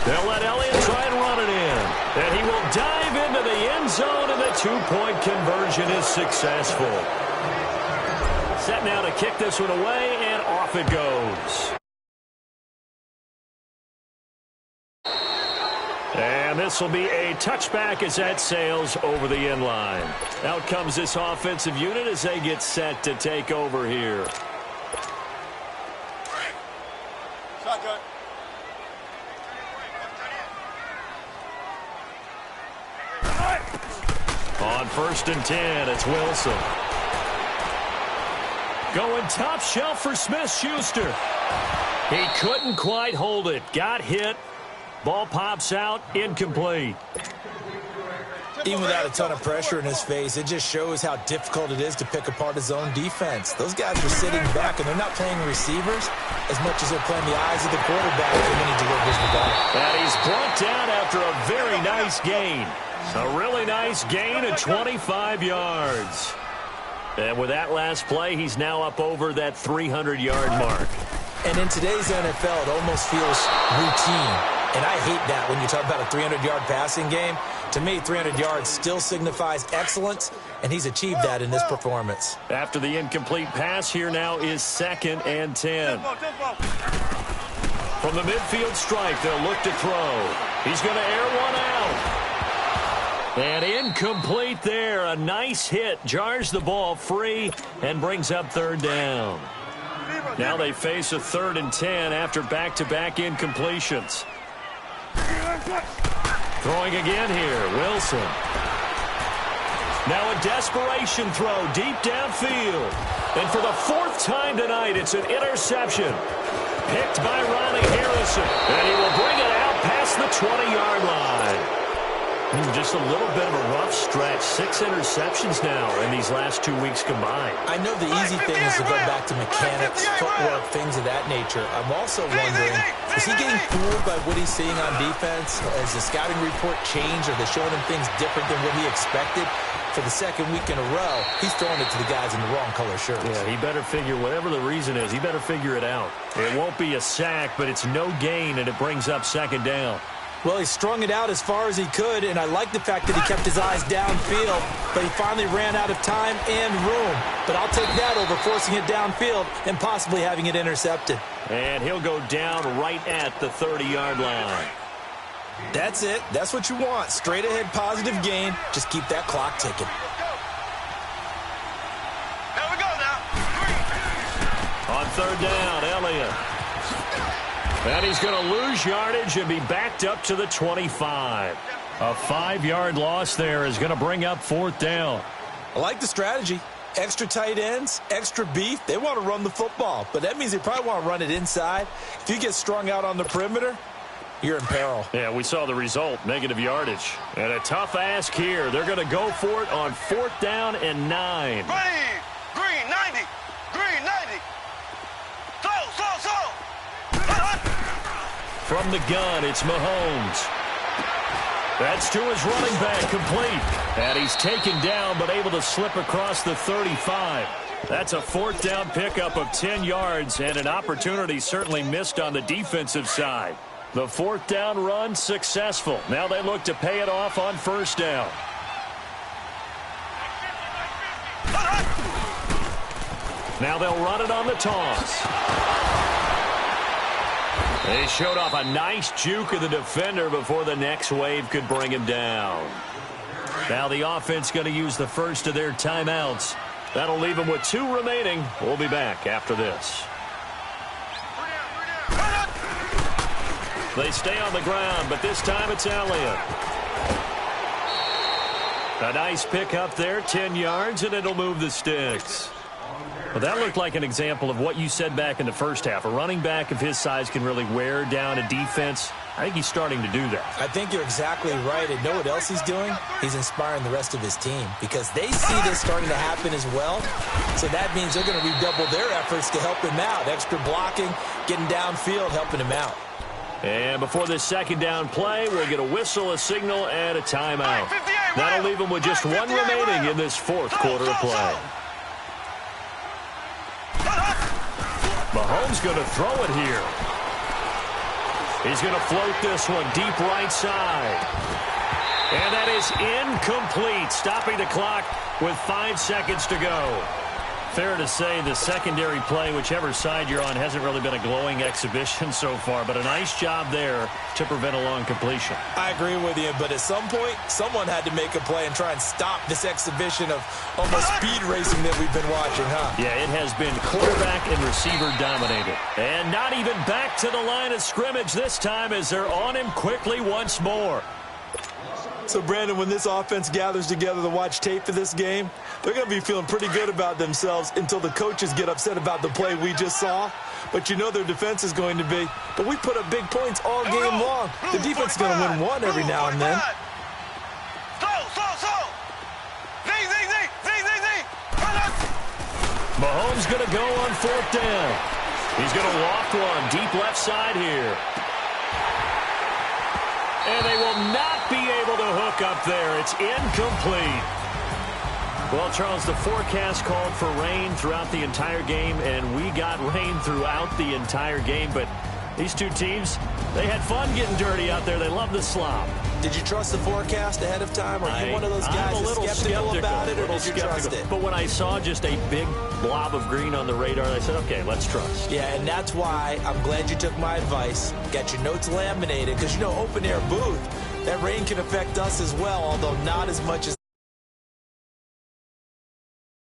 They'll let Elliott try and run it in. And he will dive into the end zone, and the two-point conversion is successful. Set now to kick this one away, and off it goes. And this will be a touchback as that sails over the end line. Out comes this offensive unit as they get set to take over here. Shotgun. On 1st and 10, it's Wilson. Going top shelf for Smith-Schuster. He couldn't quite hold it. Got hit. Ball pops out, incomplete. Even without a ton of pressure in his face, it just shows how difficult it is to pick apart his own defense. Those guys are sitting back, and they're not playing receivers as much as they're playing the eyes of the quarterback when he delivers the ball. And he's brought down after a very nice gain. A really nice gain of 25 yards. And with that last play, he's now up over that 300-yard mark. And in today's NFL, it almost feels routine. And I hate that when you talk about a 300-yard passing game. To me, 300 yards still signifies excellence, and he's achieved that in this performance. After the incomplete pass, here now is 2nd and 10. From the midfield strike, they'll look to throw. He's going to air one out. And incomplete there. A nice hit. Jars the ball free and brings up 3rd down. Now they face a 3rd and 10 after back-to-back incompletions. Throwing again here, Wilson. Now a desperation throw deep downfield. And for the 4th time tonight, it's an interception. Picked by Ronnie Harrison. And he will bring it out past the 20-yard line. Just a little bit of a rough stretch. 6 interceptions now in these last 2 weeks combined. I know the easy thing is to go back to mechanics, footwork, things of that nature. I'm also wondering, is he getting fooled by what he's seeing on defense? Has the scouting report changed? Are they showing him things different than what he expected? For the 2nd week in a row, he's throwing it to the guys in the wrong color shirts. Yeah, he better figure, whatever the reason is, he better figure it out. It won't be a sack, but it's no gain, and it brings up 2nd down. Well, he strung it out as far as he could, and I like the fact that he kept his eyes downfield, but he finally ran out of time and room. But I'll take that over forcing it downfield and possibly having it intercepted. And he'll go down right at the 30-yard line. That's it. That's what you want. Straight ahead positive gain. Just keep that clock ticking. There we go now. On 3rd down, Elliott. And he's going to lose yardage and be backed up to the 25. A 5-yard loss there is going to bring up 4th down. I like the strategy. Extra tight ends, extra beef. They want to run the football, but that means they probably want to run it inside. If you get strung out on the perimeter, you're in peril. Yeah, we saw the result, negative yardage. And a tough ask here. They're going to go for it on 4th down and 9. Green, 90. From the gun, it's Mahomes. That's to his running back, complete. And he's taken down, but able to slip across the 35. That's a fourth down pickup of 10 yards, and an opportunity certainly missed on the defensive side. The fourth down run successful. Now they look to pay it off on first down. Now they'll run it on the toss. They showed off a nice juke of the defender before the next wave could bring him down. Now the offense going to use the first of their timeouts. That'll leave them with 2 remaining. We'll be back after this. They stay on the ground, but this time it's Elliott. A nice pick up there, 10 yards, and it'll move the sticks. Well, that looked like an example of what you said back in the first half. A running back of his size can really wear down a defense. I think he's starting to do that. I think you're exactly right. And know what else he's doing? He's inspiring the rest of his team because they see this starting to happen as well. So that means they're going to redouble their efforts to help him out. Extra blocking, getting downfield, helping him out. And before this second down play, we'll get a whistle, a signal, and a timeout. That'll leave them with just 1 remaining in this fourth quarter of play. Mahomes going to throw it here. He's going to float this one deep right side. And that is incomplete, stopping the clock with 5 seconds to go. Fair to say the secondary play, whichever side you're on, hasn't really been a glowing exhibition so far, but a nice job there to prevent a long completion. I agree with you, but at some point, someone had to make a play and try and stop this exhibition of almost speed racing that we've been watching, huh? Yeah, it has been quarterback and receiver dominated. And not even back to the line of scrimmage this time as they're on him quickly once more. So, Brandon, when this offense gathers together to watch tape for this game, they're going to be feeling pretty good about themselves until the coaches get upset about the play we just saw. But you know their defense is going to be. But we put up big points all game long. The defense is going to win one every now and then. Mahomes going to go on fourth down. He's going to loft one deep left side here. And they will not be able to hook up there. It's incomplete. Well, Charles, the forecast called for rain throughout the entire game, and we got rain throughout the entire game. But these two teams, they had fun getting dirty out there. They love the slop. Did you trust the forecast ahead of time? Or are you one of those guys that's skeptical about it, or did you trust it? But when I saw just a big blob of green on the radar, I said, okay, let's trust. Yeah, and that's why I'm glad you took my advice. Got your notes laminated, because, you know, open-air booth, that rain can affect us as well, although not as much as